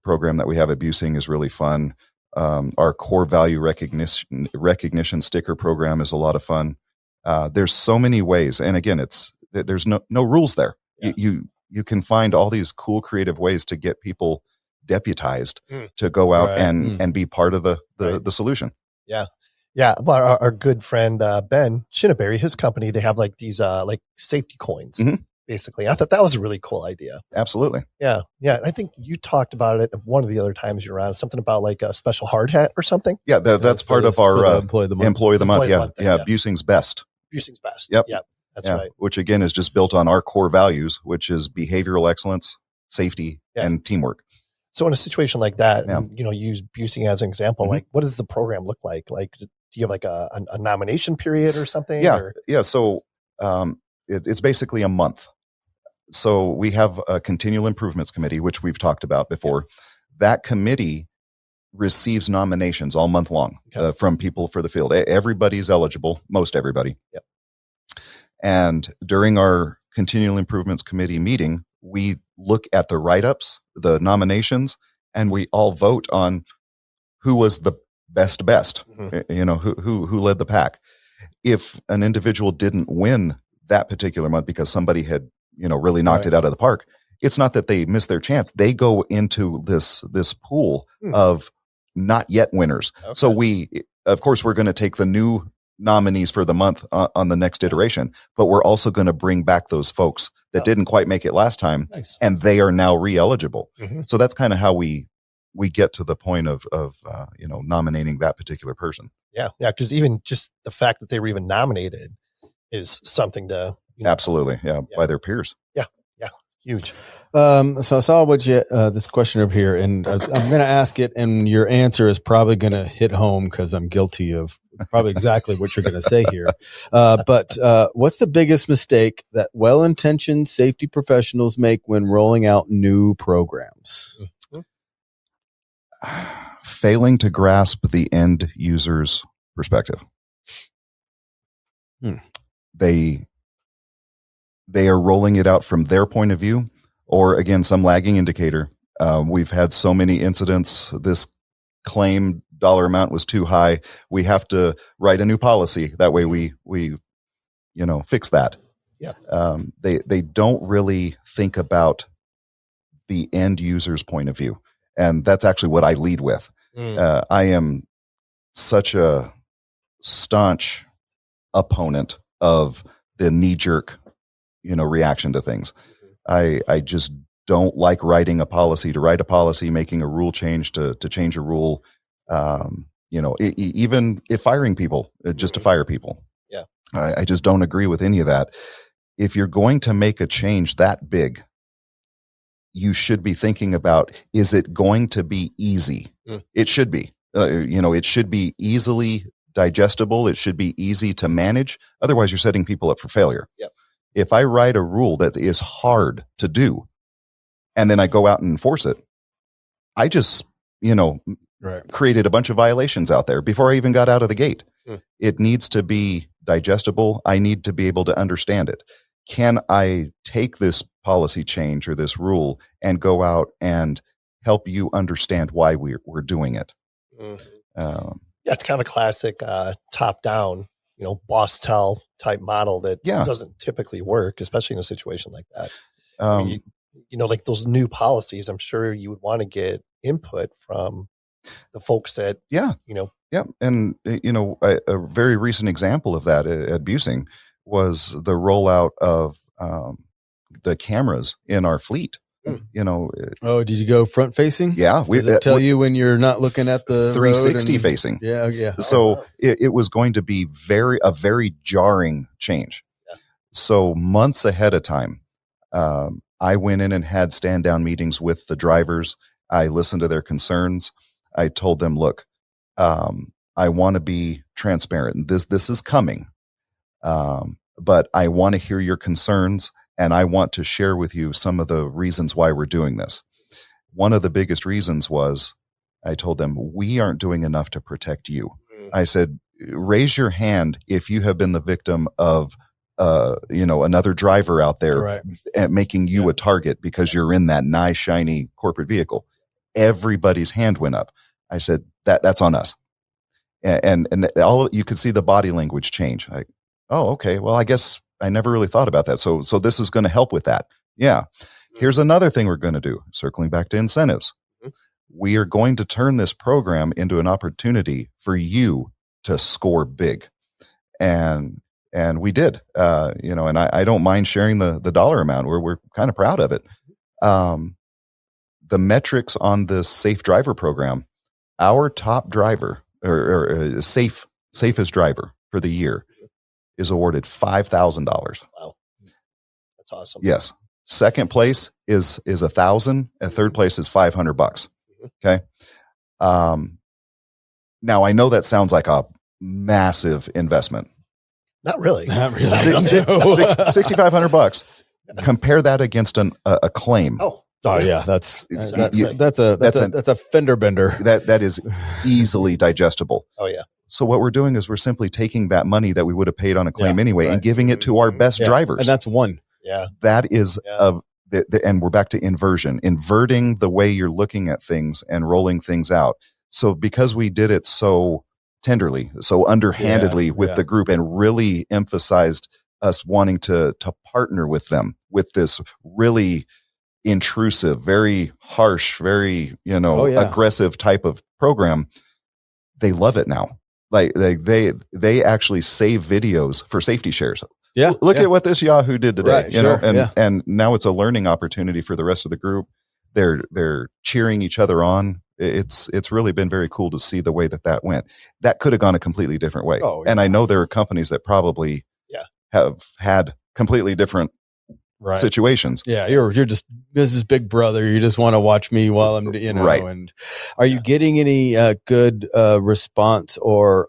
program that we have at Buesing is really fun. Our core value recognition sticker program is a lot of fun. There's so many ways. And again, there's no rules there. Yeah. You can find all these cool, creative ways to get people deputized to go out and be part of the solution. Yeah. Yeah. Well, our good friend, Ben Chinnaberry, his company, they have like these, like safety coins. Basically, I thought that was a really cool idea. Absolutely. Yeah. I think you talked about it one of the other times you were on, something about like a special hard hat or something. Yeah, that's part of our Employee of the Month. Yeah, Buesing's Best. Buesing's Best. Yep. That's right. Which again is just built on our core values, which is behavioral excellence, safety, and teamwork. So in a situation like that, use Buesing as an example. Like, what does the program look like? Like, do you have like a nomination period or something? Yeah. So it's basically a month. So we have a continual improvements committee, which we've talked about before. That committee receives nominations all month long from people for the field. Everybody's eligible, most everybody. Yep. And during our continual improvements committee meeting, we look at the write-ups, the nominations, and we all vote on who was the best, who led the pack. If an individual didn't win that particular month because somebody had, really knocked it out of the park, it's not that they missed their chance. They go into this pool of not yet winners. Okay. So of course, we're going to take the new nominees for the month on the next iteration, but we're also going to bring back those folks that didn't quite make it last time, and they are now re-eligible. So that's kind of how we get to the point of nominating that particular person. Yeah. Because even just the fact that they were even nominated is something to absolutely, by their peers. Yeah, huge. So I saw what you this question up here, and I'm going to ask it, and your answer is probably going to hit home because I'm guilty of probably exactly what you're going to say here. But what's the biggest mistake that well-intentioned safety professionals make when rolling out new programs? Failing to grasp the end user's perspective. They are rolling it out from their point of view, or again, some lagging indicator. We've had so many incidents. This claim dollar amount was too high. We have to write a new policy. That way we fix that. Yeah. They don't really think about the end user's point of view. And that's actually what I lead with. I am such a staunch opponent of the knee-jerk, reaction to things. I just don't like writing a policy to write a policy, making a rule change to change a rule. Even if firing people, just to fire people. Yeah. I just don't agree with any of that. If you're going to make a change that big, you should be thinking about, is it going to be easy? It should be. It should be easily digestible. It should be easy to manage. Otherwise, you're setting people up for failure. Yep. If I write a rule that is hard to do, and then I go out and enforce it, I just, created a bunch of violations out there before I even got out of the gate. It needs to be digestible. I need to be able to understand it. Can I take this policy change or this rule and go out and help you understand why we're doing it? It's kind of a classic top-down, boss tell type model that doesn't typically work, especially in a situation like that. Like those new policies, I'm sure you would want to get input from the folks that, And, a very recent example of that at Buesing was the rollout of the cameras in our fleet. Did you go front facing? Yeah. Does it tell you when you're not looking at the 360 facing? Yeah. So it was going to be a very jarring change. Yeah. So months ahead of time, I went in and had stand down meetings with the drivers. I listened to their concerns. I told them, look, I want to be transparent. This is coming. But I want to hear your concerns, and I want to share with you some of the reasons why we're doing this. One of the biggest reasons was, I told them, we aren't doing enough to protect you. I said, raise your hand if you have been the victim of another driver out there making you a target because you're in that nice, shiny corporate vehicle. Everybody's hand went up. I said, that's on us. And all you could see the body language change. Oh, okay. Well, I guess I never really thought about that. So this is going to help with that. Yeah. Here's another thing we're going to do. Circling back to incentives. We are going to turn this program into an opportunity for you to score big. And we did, and I don't mind sharing the dollar amount. We're kind of proud of it. The metrics on this safe driver program, our top driver or safest driver for the year is awarded $5,000. Wow. That's awesome. Yes. Second place is $1,000, and third place is $500. Okay. Now I know that sounds like a massive investment. Not really. $6,500. Compare that against a claim. Oh yeah, that's a fender bender. That is easily digestible. Oh yeah. So what we're doing is we're simply taking that money that we would have paid on a claim anyway and giving it to our best drivers. And that's one. Yeah. That is and we're back to inversion, inverting the way you're looking at things and rolling things out. So because we did it so tenderly, so underhandedly with the group, and really emphasized us wanting to partner with them with this really intrusive, very harsh, very, aggressive type of program. They love it now. Like they actually save videos for safety shares. Yeah. Look at what this Yahoo did today, right, and now it's a learning opportunity for the rest of the group. They're cheering each other on. It's really been very cool to see the way that went. That could have gone a completely different way. Oh, yeah. And I know there are companies that probably have had completely different situations. Yeah, you're just, this is Big Brother. You just want to watch me while I'm, right. And are you getting any good response or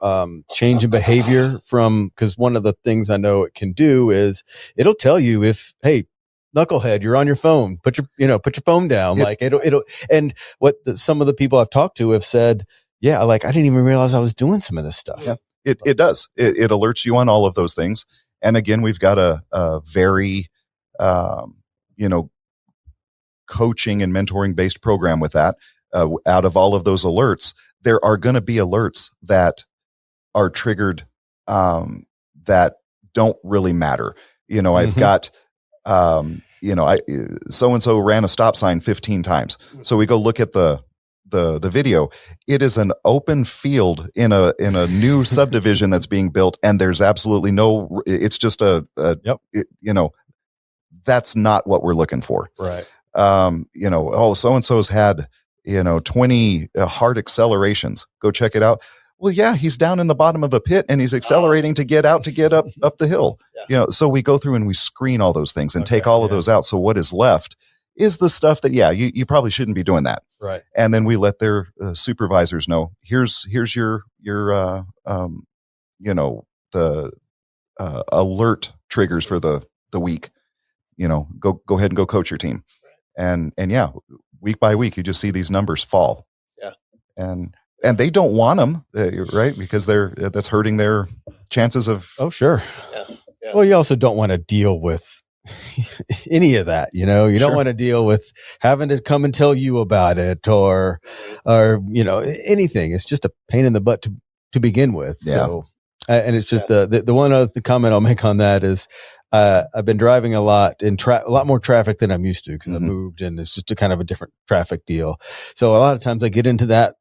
change in behavior from? Because one of the things I know it can do is it'll tell you if, hey, knucklehead, you're on your phone. Put your phone down. Like it'll. And what some of the people I've talked to have said, yeah, like I didn't even realize I was doing some of this stuff. Yeah, it does. It alerts you on all of those things. And again, we've got a very coaching and mentoring based program with that. Out of all of those alerts, there are going to be alerts that are triggered that don't really matter. I've got, so-and-so ran a stop sign 15 times. So we go look at the video. It is an open field in a new subdivision that's being built, and there's absolutely no, it's just that's not what we're looking for. Right. So-and-so's had, 20 hard accelerations. Go check it out. Well, yeah, he's down in the bottom of a pit and he's accelerating to get up the hill. Yeah. So we go through and we screen all those things and take all of those out. So what is left is the stuff that, you probably shouldn't be doing that. Right. And then we let their supervisors know, here's your the alert triggers for the week. Go ahead and go coach your team. And week by week, you just see these numbers fall. Yeah. And they don't want them, right? Because that's hurting their chances of. Oh, sure. Yeah. Well, you also don't want to deal with any of that. You don't want to deal with having to come and tell you about it or anything. It's just a pain in the butt to begin with. Yeah. So, and it's just the one other comment I'll make on that is, I've been driving a lot in a lot more traffic than I'm used to because I moved and it's just a kind of a different traffic deal. So a lot of times I get into that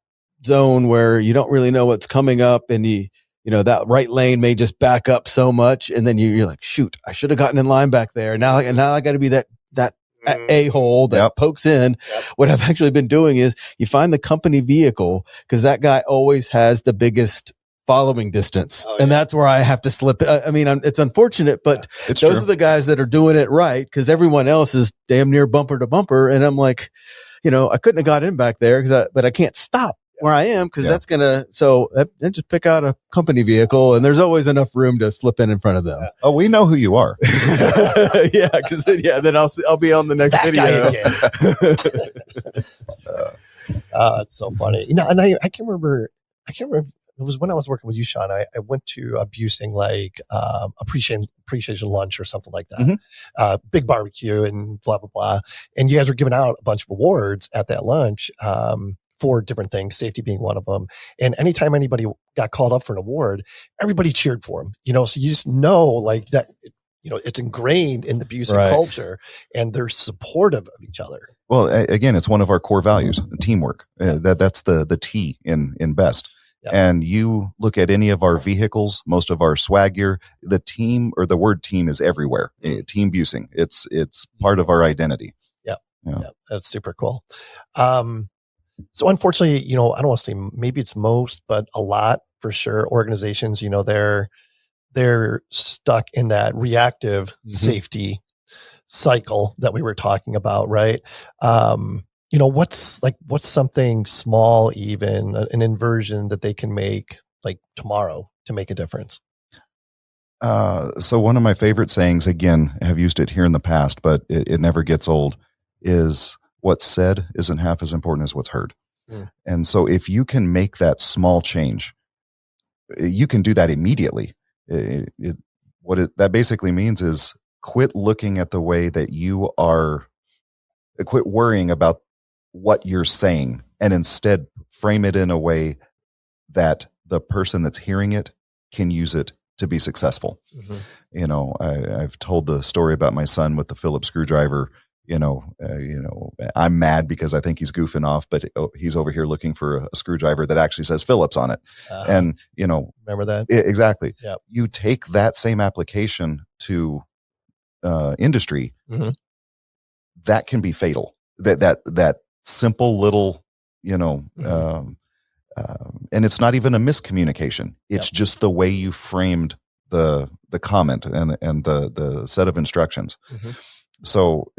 zone where you don't really know what's coming up, and that right lane may just back up so much, and then you're like, shoot, I should have gotten in line back there. Now I got to be that a-hole that pokes in. Yep. What I've actually been doing is you find the company vehicle because that guy always has the biggest following distance. And that's where I have to slip. I mean, it's unfortunate, but those are the guys that are doing it right because everyone else is damn near bumper to bumper. And I'm like, I couldn't have got in back there but I can't stop where I am because that's so just pick out a company vehicle and there's always enough room to slip in front of them. Oh, we know who you are. Then I'll be on the next video. It's so funny. And I can't remember. It was when I was working with you, Sean. I went to a Buesing appreciation lunch or something like that. Big barbecue and blah blah blah. And you guys were giving out a bunch of awards at that lunch for different things, safety being one of them. And anytime anybody got called up for an award, everybody cheered for them. So you just know like that. It's ingrained in the Buesing culture, and they're supportive of each other. Well, again, it's one of our core values: teamwork. That's the T in BEST. Yep. And you look at any of our vehicles, most of our swag gear, the team or the word team is everywhere. Team Buesing. It's part of our identity. Yeah. That's super cool. So unfortunately, I don't want to say maybe it's most, but a lot for sure. Organizations, they're stuck in that reactive safety cycle that we were talking about, right? What's something small, even an inversion that they can make like tomorrow to make a difference? So one of my favorite sayings, again, I have used it here in the past, but it never gets old, is what's said isn't half as important as what's heard. And so if you can make that small change, you can do that immediately. That basically means is quit looking at the way that you are, quit worrying about what you're saying, and instead frame it in a way that the person that's hearing it can use it to be successful. I've told the story about my son with the Phillips screwdriver. I'm mad because I think he's goofing off, but he's over here looking for a screwdriver that actually says Phillips on it. And, remember that? Exactly. Yep. You take that same application to industry, that can be fatal. That simple little, and it's not even a miscommunication. It's just the way you framed the comment and the set of instructions. So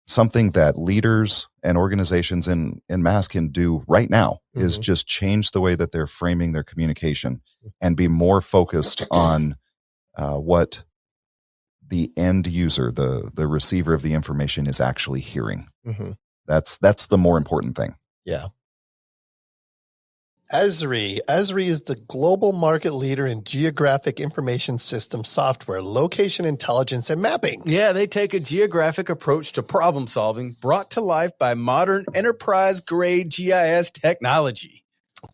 something that leaders and organizations in mass can do right now is just change the way that they're framing their communication and be more focused on what the end user, the receiver of the information, is actually hearing. That's the more important thing. Yeah. Esri. Esri is the global market leader in geographic information system software, location intelligence, and mapping. Yeah, they take a geographic approach to problem solving brought to life by modern enterprise-grade GIS technology.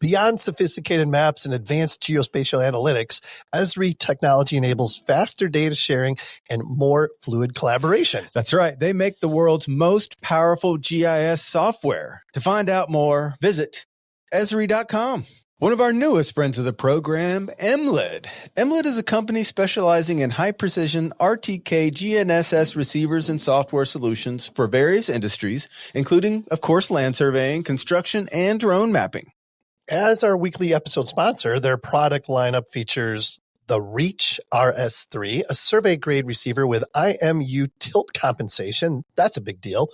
Beyond sophisticated maps and advanced geospatial analytics, Esri technology enables faster data sharing and more fluid collaboration. That's right. They make the world's most powerful GIS software. To find out more, visit Esri.com. One of our newest friends of the program, MLID. MLID is a company specializing in high-precision RTK GNSS receivers and software solutions for various industries, including, of course, land surveying, construction, and drone mapping. As our weekly episode sponsor, their product lineup features the Reach RS3, a survey-grade receiver with IMU tilt compensation. That's a big deal.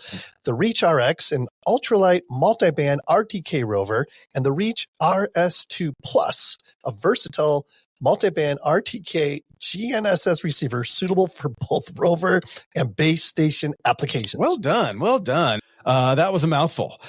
The Reach RX, an ultralight multiband RTK rover, and the Reach RS2 Plus, a versatile multiband RTK GNSS receiver suitable for both rover and base station applications. Well done. Well done. That was a mouthful.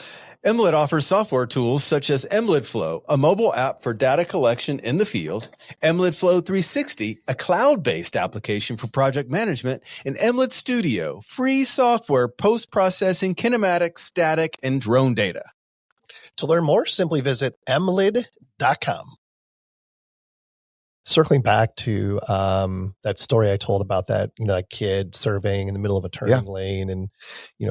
MLID offers software tools such as MLID Flow, a mobile app for data collection in the field, MLID Flow 360, a cloud-based application for project management, and MLID Studio, free software post-processing kinematic, static, and drone data. To learn more, simply visit mlid.com. Circling back to that story I told about that, that kid surveying in the middle of a turning lane and,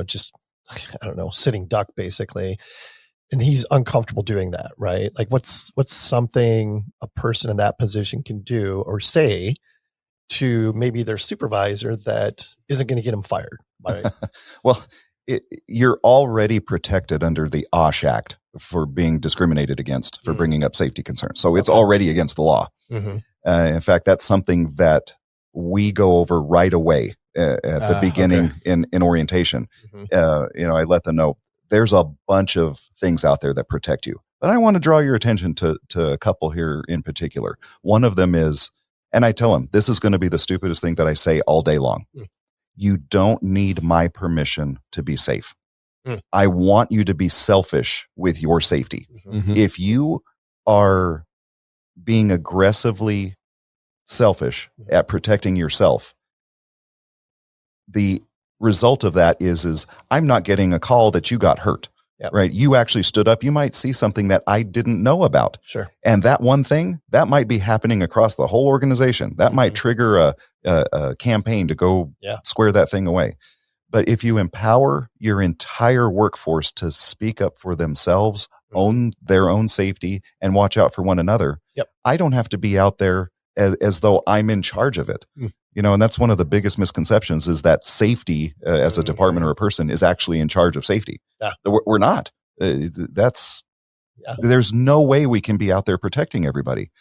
just, I don't know, sitting duck basically. And he's uncomfortable doing that, right? Like what's something a person in that position can do or say to maybe their supervisor that isn't going to get him fired? Right? Well, you're already protected under the OSH Act for being discriminated against for bringing up safety concerns. So it's already against the law. In fact, that's something that we go over right away at the beginning in orientation. I let them know there's a bunch of things out there that protect you, but I want to draw your attention to a couple here in particular. One of them is, and I tell them, this is going to be the stupidest thing that I say all day long. You don't need my permission to be safe. I want you to be selfish with your safety. If you are being aggressively selfish at protecting yourself, the result of that is I'm not getting a call that you got hurt, right? You actually stood up. You might see something that I didn't know about. Sure. And that one thing that might be happening across the whole organization. That might trigger a campaign to go square that thing away. But if you empower your entire workforce to speak up for themselves, own their own safety, and watch out for one another, I don't have to be out there as though I'm in charge of it. And that's one of the biggest misconceptions is that safety as a department or a person is actually in charge of safety. We're not. There's no way we can be out there protecting everybody.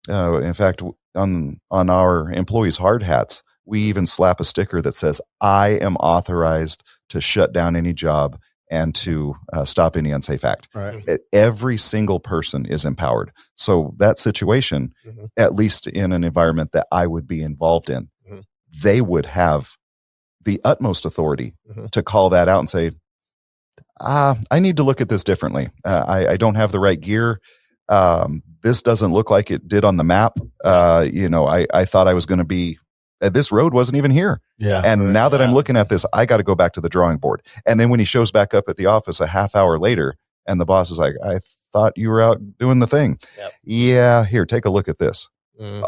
In fact, on our employees' hard hats, we even slap a sticker that says, I am authorized to shut down any job and to stop any unsafe act. Right. Every single person is empowered. So that situation, at least in an environment that I would be involved in, they would have the utmost authority to call that out and say, I need to look at this differently. I don't have the right gear. This doesn't look like it did on the map. I thought I was going to be, this road wasn't even here. And now that I'm looking at this, I got to go back to the drawing board. And then when he shows back up at the office a half hour later and the boss is like, I thought you were out doing the thing. Yep. Yeah, here, take a look at this.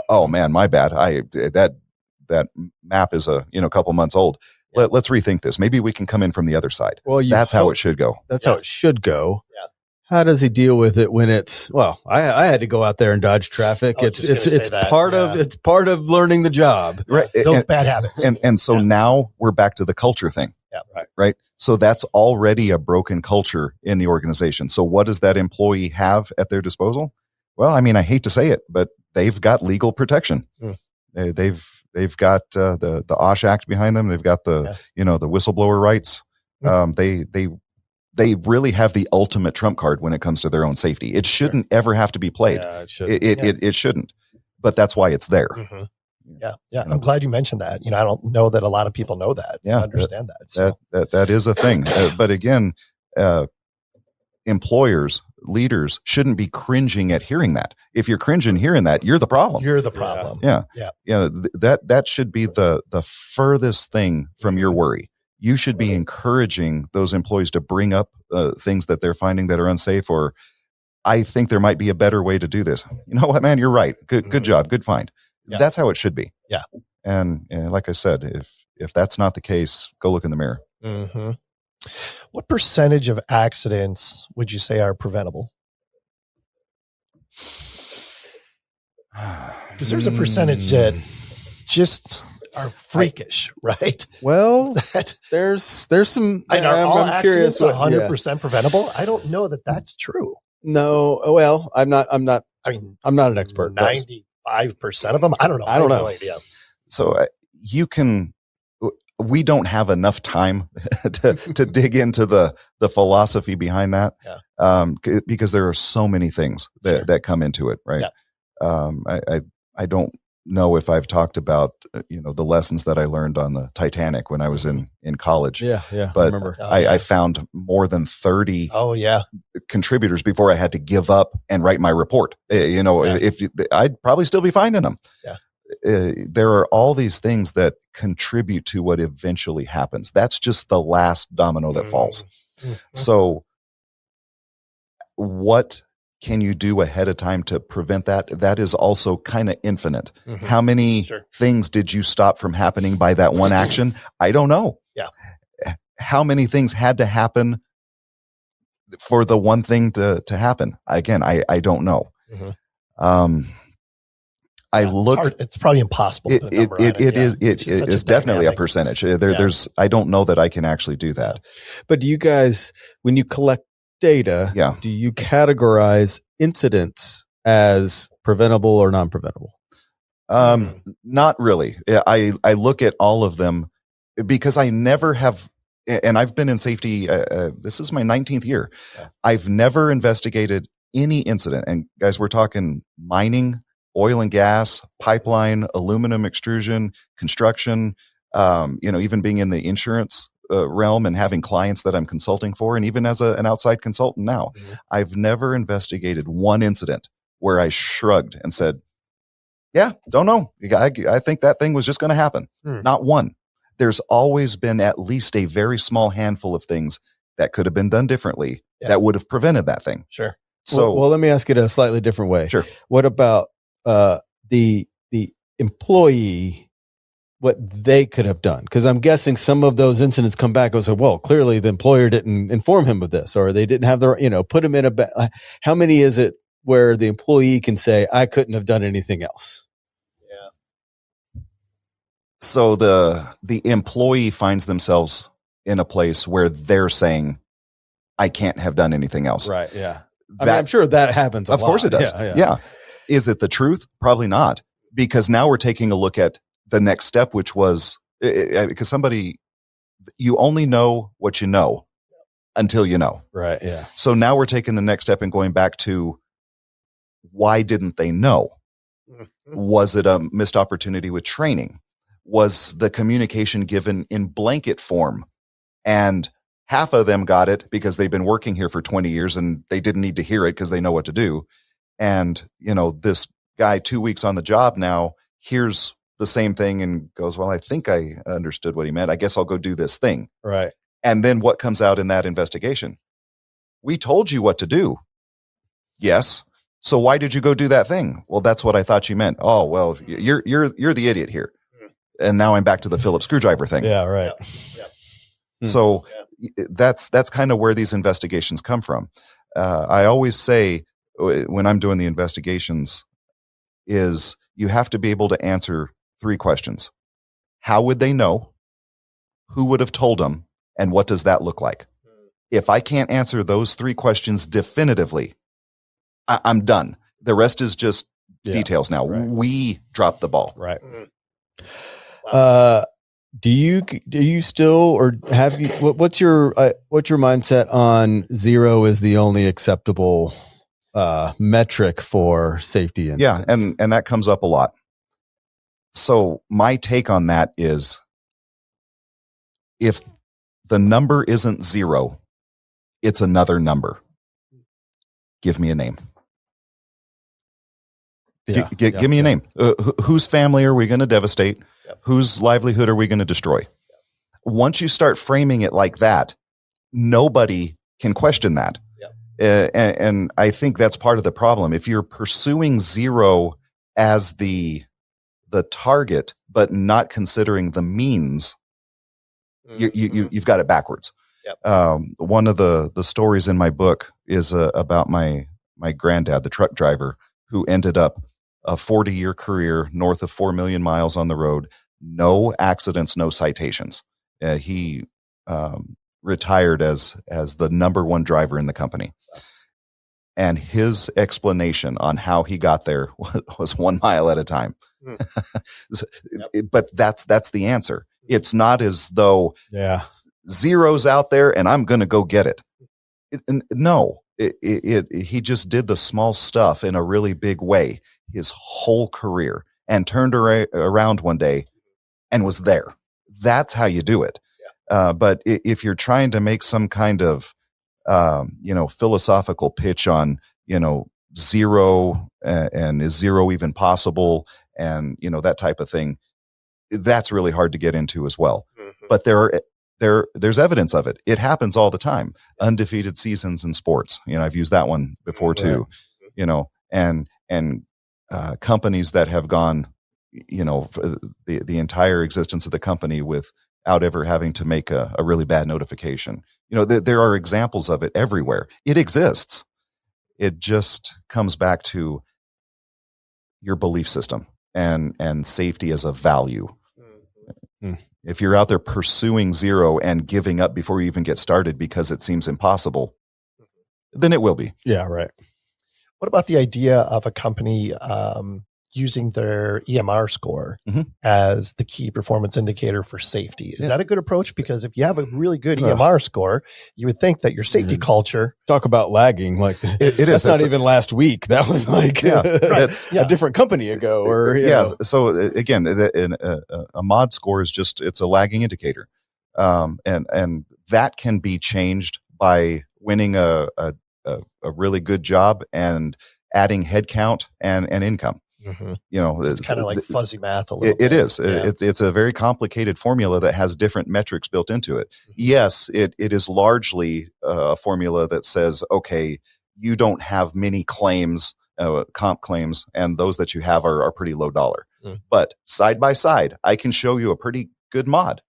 Oh man, my bad. That map is a couple months old. Let's rethink this. Maybe we can come in from the other side. Well, that's how it should go. That's how it should go. Yeah. How does he deal with it when it's, well, I had to go out there and dodge traffic. It's part of learning the job. Right. Those bad habits. And so now we're back to the culture thing. Yeah. Right. So that's already a broken culture in the organization. So what does that employee have at their disposal? Well, I mean, I hate to say it, but they've got legal protection. They've got the OSH Act behind them. They've got the the whistleblower rights. They really have the ultimate trump card when it comes to their own safety. It shouldn't ever have to be played. Yeah, it shouldn't. It shouldn't. But that's why it's there. Mm-hmm. Yeah. I'm glad you mentioned that. I don't know that a lot of people know that. Yeah, understand that. So. That is a thing. But again, employers, leaders shouldn't be cringing at hearing that. If you're cringing hearing that, you're the problem. You're the problem. Yeah. That should be the furthest thing from your worry. You should be encouraging those employees to bring up things that they're finding that are unsafe, or I think there might be a better way to do this. You know what, man? You're right. Good job. Good find. Yeah. That's how it should be. Yeah. And like I said, if that's not the case, go look in the mirror. Mm-hmm. What percentage of accidents would you say are preventable? Because there's a percentage that just are freakish, right? Well, there's some. And are all accidents 100% preventable? I don't know that that's true. No. Well, I'm not. I mean, I'm not an expert. 95% of them. I don't know. I have no idea. So we don't have enough time to dig into the philosophy behind that, because there are so many things that come into it, right? Yeah. I don't know if I've talked about the lessons that I learned on the Titanic when I was in college. Yeah. But I remember. I found more than 30 contributors before I had to give up and write my report. If I'd probably still be finding them. Yeah. There are all these things that contribute to what eventually happens. That's just the last domino that falls. Mm-hmm. So what can you do ahead of time to prevent that? That is also kind of infinite. Mm-hmm. How many things did you stop from happening by that one action? I don't know. Yeah. How many things had to happen for the one thing to happen? Again, I don't know. Mm-hmm. It's probably impossible. It's definitely a percentage. There's, I don't know that I can actually do that. But do you guys, when you collect data, do you categorize incidents as preventable or non-preventable? Not really. I look at all of them because I never have, and I've been in safety. This is my 19th year. Yeah. I've never investigated any incident. And guys, we're talking mining, oil and gas, pipeline, aluminum extrusion, construction, even being in the insurance realm and having clients that I'm consulting for, and even as an outside consultant now, I've never investigated one incident where I shrugged and said, yeah, don't know. I think that thing was just going to happen. Not one. There's always been at least a very small handful of things that could have been done differently that would have prevented that thing. Sure. So, well, let me ask it a slightly different way. Sure. What about the employee, what they could have done? Because I'm guessing some of those incidents come back and say, well, clearly the employer didn't inform him of this, or they didn't have their, put him in how many is it where the employee can say, I couldn't have done anything else? Yeah. So the employee finds themselves in a place where they're saying, I can't have done anything else. Right. Yeah. I'm sure that happens a lot. Of course it does. Yeah. Is it the truth? Probably not. Because now we're taking a look at the next step, which was because you only know what you know until you know. Right. Yeah. So now we're taking the next step and going back to why didn't they know? Was it a missed opportunity with training? Was the communication given in blanket form? And half of them got it because they've been working here for 20 years and they didn't need to hear it because they know what to do. And, this guy 2 weeks on the job now hears the same thing and goes, well, I think I understood what he meant. I guess I'll go do this thing. Right. And then what comes out in that investigation? We told you what to do. Yes. So why did you go do that thing? Well, that's what I thought you meant. Oh, well, you're the idiot here. And now I'm back to the Phillips screwdriver thing. Yeah, right. So that's kind of where these investigations come from. I always say when I'm doing the investigations is you have to be able to answer 3 questions. How would they know? Who would have told them? And what does that look like? If I can't answer those 3 questions definitively, I'm done. The rest is just details now. Right. We dropped the ball. Right. Do you still, or have you, what's your mindset on 0 is the only acceptable metric for safety incidents? Yeah. And that comes up a lot. So my take on that is if the number isn't 0, it's another number. Give me a name. Give me a name. Whose family are we going to devastate? Yep. Whose livelihood are we going to destroy? Yep. Once you start framing it like that, nobody can question that. Yep. And I think that's part of the problem. If you're pursuing 0 as the target, but not considering the means, you've got it backwards. Yep. One of the stories in my book is about my granddad, the truck driver, who ended up a 40-year career north of 4 million miles on the road, no accidents, no citations. He retired as the number 1 driver in the company. And his explanation on how he got there was 1 mile at a time. But that's the answer. It's not as though 0's out there and I'm going to go get it. No. He just did the small stuff in a really big way his whole career and turned around one day and was there. That's how you do it. Yeah. But if you're trying to make some kind of, philosophical pitch on, 0 and is 0 even possible and, that type of thing, that's really hard to get into as well. Mm-hmm. But there's evidence of it. It happens all the time. Undefeated seasons in sports. I've used that one before too, and companies that have gone, the entire existence of the company without ever having to make a really bad notification. There are examples of it everywhere. It exists. It just comes back to your belief system and safety as a value. Mm-hmm. If you're out there pursuing 0 and giving up before you even get started because it seems impossible, then it will be. Yeah, right. What about the idea of a company using their EMR score as the key performance indicator for safety? Is that a good approach? Because if you have a really good EMR score, you would think that your safety culture... Talk about lagging. Like it is. That's not even last week. That was like a different company ago. Or So again, a mod score is it's a lagging indicator. And that can be changed by winning a really good job and adding headcount and income. Mm-hmm. It's kind of like fuzzy math a little bit. It is. Yeah. It's a very complicated formula that has different metrics built into it. Mm-hmm. Yes, it is largely a formula that says, okay, you don't have many claims, comp claims, and those that you have are pretty low dollar. Mm. But side by side, I can show you a pretty good mod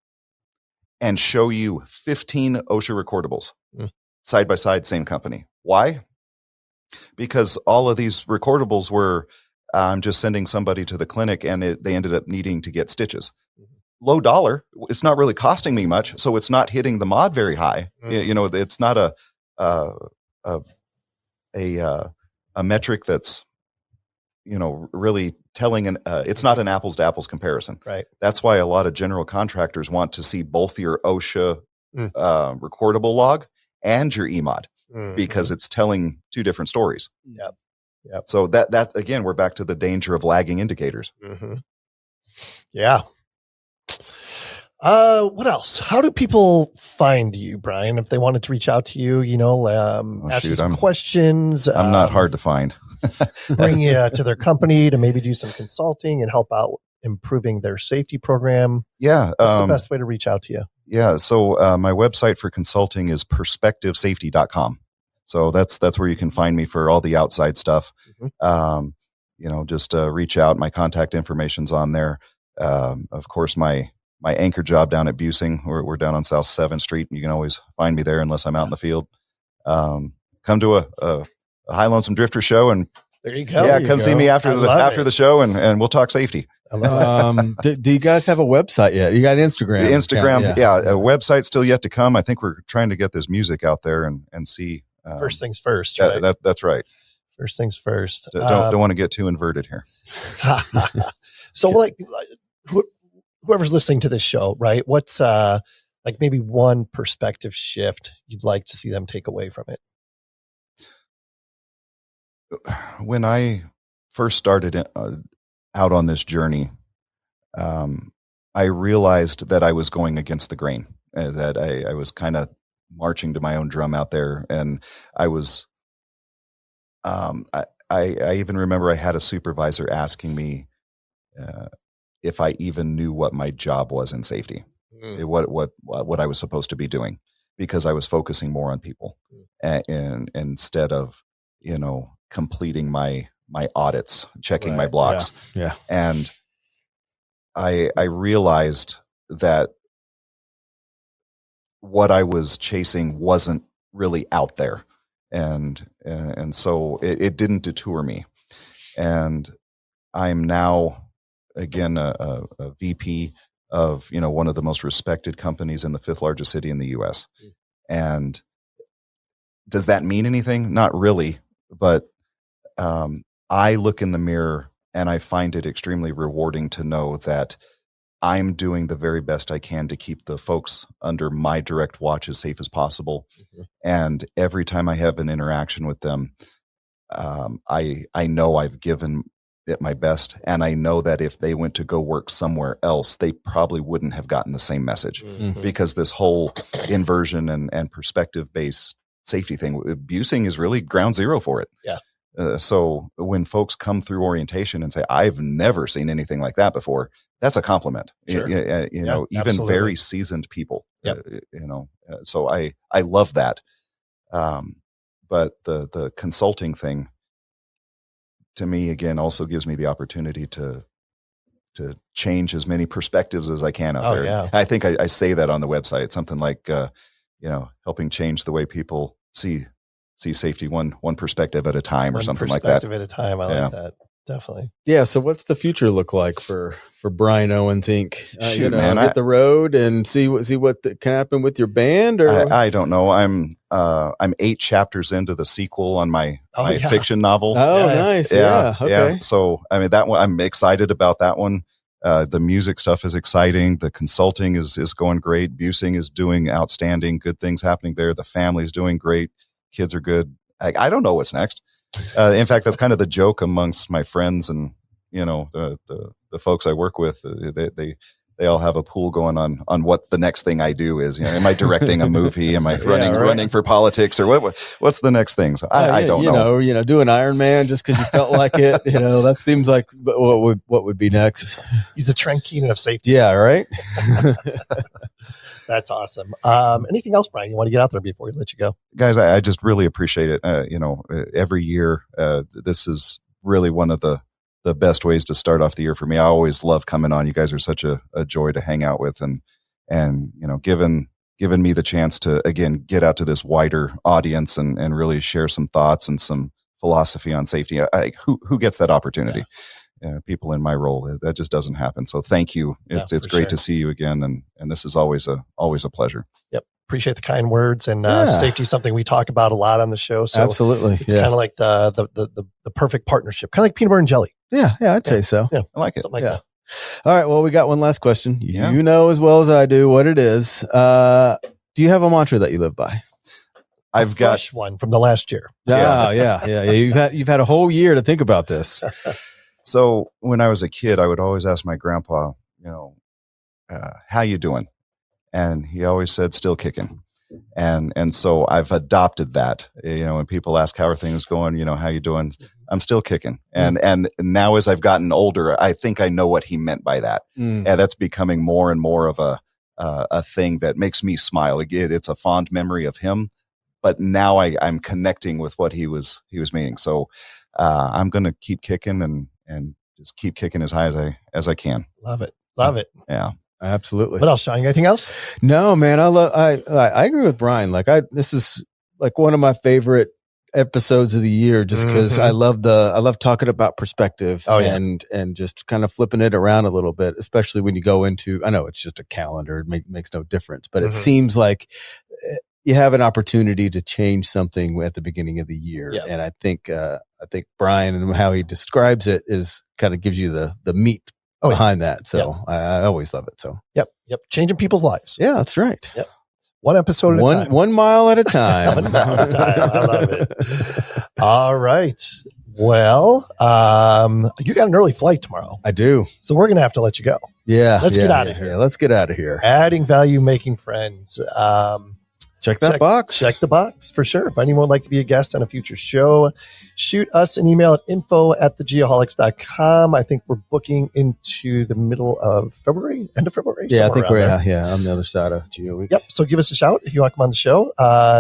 and show you 15 OSHA recordables. Side by side, same company. Why? Because all of these recordables were I'm just sending somebody to the clinic and they ended up needing to get stitches. Low dollar. It's not really costing me much. So it's not hitting the mod very high. Mm-hmm. It's not a metric that's, really telling it's not an apples to apples comparison. Right. That's why a lot of general contractors want to see both your OSHA recordable log and your EMOD because it's telling 2 different stories. Yep. Yep. So that again, we're back to the danger of lagging indicators. Mm-hmm. Yeah. What else? How do people find you, Brian? If they wanted to reach out to you, ask you some questions. I'm not hard to find. Bring you to their company to maybe do some consulting and help out improving their safety program. Yeah. What's the best way to reach out to you? Yeah. So my website for consulting is perspectivesafety.com. So that's where you can find me for all the outside stuff. Just reach out. My contact information's on there. Of course, my anchor job down at Buesing, we're down on South 7th Street. You can always find me there unless I'm out in the field. Come to a High Lonesome Drifter show, and there you go. Yeah, come see me after the show, and we'll talk safety. Do you guys have a website yet? You got Instagram? The Instagram, a website still yet to come. I think we're trying to get this music out there and see. First things first. Right? That's right. First things first. Don't want to get too inverted here. So, whoever's listening to this show, right? What's maybe one perspective shift you'd like to see them take away from it? When I first started out on this journey, I realized that I was going against the grain, that I was kind of marching to my own drum out there. And I was, I even remember I had a supervisor asking me if I even knew what my job was in safety, what I was supposed to be doing, because I was focusing more on people and instead of, completing my audits, checking my blocks. Yeah. And I realized that what I was chasing wasn't really out there. And so it didn't deter me. And I'm now, again, a VP of, one of the most respected companies in the 5th largest city in the US. And does that mean anything? Not really. But I look in the mirror and I find it extremely rewarding to know that I'm doing the very best I can to keep the folks under my direct watch as safe as possible. And every time I have an interaction with them, I know I've given it my best. And I know that if they went to go work somewhere else, they probably wouldn't have gotten the same message, because this whole inversion and perspective-based safety thing, Buesing is really ground zero for it. Yeah. So when folks come through orientation and say, I've never seen anything like that before, that's a compliment. Sure. Even absolutely. very seasoned people, Yep. So I love that. But the consulting thing, to me, again, also gives me the opportunity to change as many perspectives as I can out there. Yeah. I think I say that on the website, something like, helping change the way people see safety one perspective at a time, or something like that. Perspective at a time. I like that. Definitely. Yeah. So what's the future look like for Brian Owens Inc.? Man, hit the road and see what can happen with your band, or I don't know. I'm 8 chapters into the sequel on my fiction novel. Oh, nice. Yeah. Okay. Yeah. So, that one, I'm excited about that one. The music stuff is exciting. The consulting is going great. Buesing is doing outstanding. Good things happening there. The family's doing great. Kids are good. I don't know what's next. In fact, that's kind of the joke amongst my friends and, the folks I work with. They all have a pool going on what the next thing I do is. Am I directing a movie? Am I running for politics, or what's the next thing? So I don't know. Do an Iron Man just because you felt like it. That seems like what would be next. He's the Trent Keenan of safety. Yeah, right. That's awesome. Anything else, Brian, you want to get out there before we let you go? Guys, I just really appreciate it. Every year, this is really one of the best ways to start off the year for me. I always love coming on. You guys are such a joy to hang out with, and given me the chance to, again, get out to this wider audience and really share some thoughts and some philosophy on safety. Who gets that opportunity? Yeah. People in my role, that just doesn't happen. So thank you. It's great to see you again. And this is always a pleasure. Yep. Appreciate the kind words, and safety is something we talk about a lot on the show. So absolutely. It's kind of like the perfect partnership, kind of like peanut butter and jelly. Yeah. I'd say so. Yeah. I like it. Something like that. All right. Well, we got one last question. You know as well as I do what it is. Do you have a mantra that you live by? I've got one from the last year. Yeah. You've had a whole year to think about this. So when I was a kid, I would always ask my grandpa, how you doing? And he always said, still kicking. And so I've adopted that. When people ask how are things going, how you doing? I'm still kicking. And now as I've gotten older, I think I know what he meant by that. And that's becoming more and more of a thing that makes me smile. Again, it's a fond memory of him, but now I'm connecting with what he was meaning. So I'm going to keep kicking and just keep kicking as high as I can. Love it. Yeah, absolutely. What else, Sean? Anything else? No, man. I agree with Brian. Like this is like one of my favorite episodes of the year, just because I love talking about perspective and just kind of flipping it around a little bit, especially when you go into, I know it's just a calendar, it makes no difference, but it seems like you have an opportunity to change something at the beginning of the year. Yeah. And I think Brian and how he describes it is kind of gives you the meat behind that. So I always love it. So yep. Changing people's lives. Yeah, that's right. Yep. One episode at a time. 1 mile at a time. 1 mile at a time. I love it. All right. Well, you got an early flight tomorrow. I do. So we're going to have to let you go. Yeah. Let's get out of here. Yeah, let's get out of here. Adding value, making friends. Check that box. Check the box for sure. If anyone would like to be a guest on a future show, shoot us an email at info@thegeoholics.com. I think we're booking into the middle of February, end of February. Yeah, I think we're on the other side of Geo Week. Yep. So give us a shout if you want to come on the show.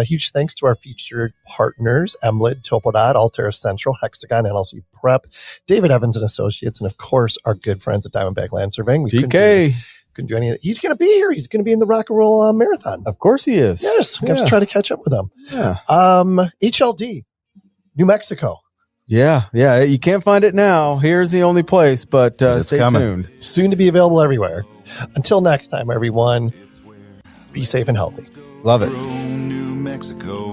Huge thanks to our featured partners, Emlid, Topodot, Altera Central, Hexagon, NLC Prep, David Evans and Associates, and of course our good friends at Diamondback Land Surveying. DK. Couldn't do any of it. He's going to be here. He's going to be in the Rock and Roll Marathon. Of course he is. Yes. We have to try to catch up with him. Yeah. HLD, New Mexico. Yeah. You can't find it now. Here's the only place, but stay tuned. Soon to be available everywhere. Until next time, everyone, be safe and healthy. Love it. New Mexico.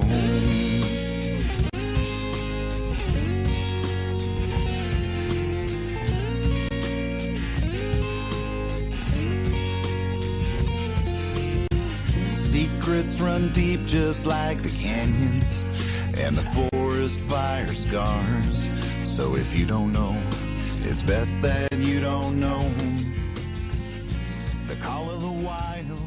Secrets run deep just like the canyons and the forest fire scars. So if you don't know, it's best that you don't know. The call of the wild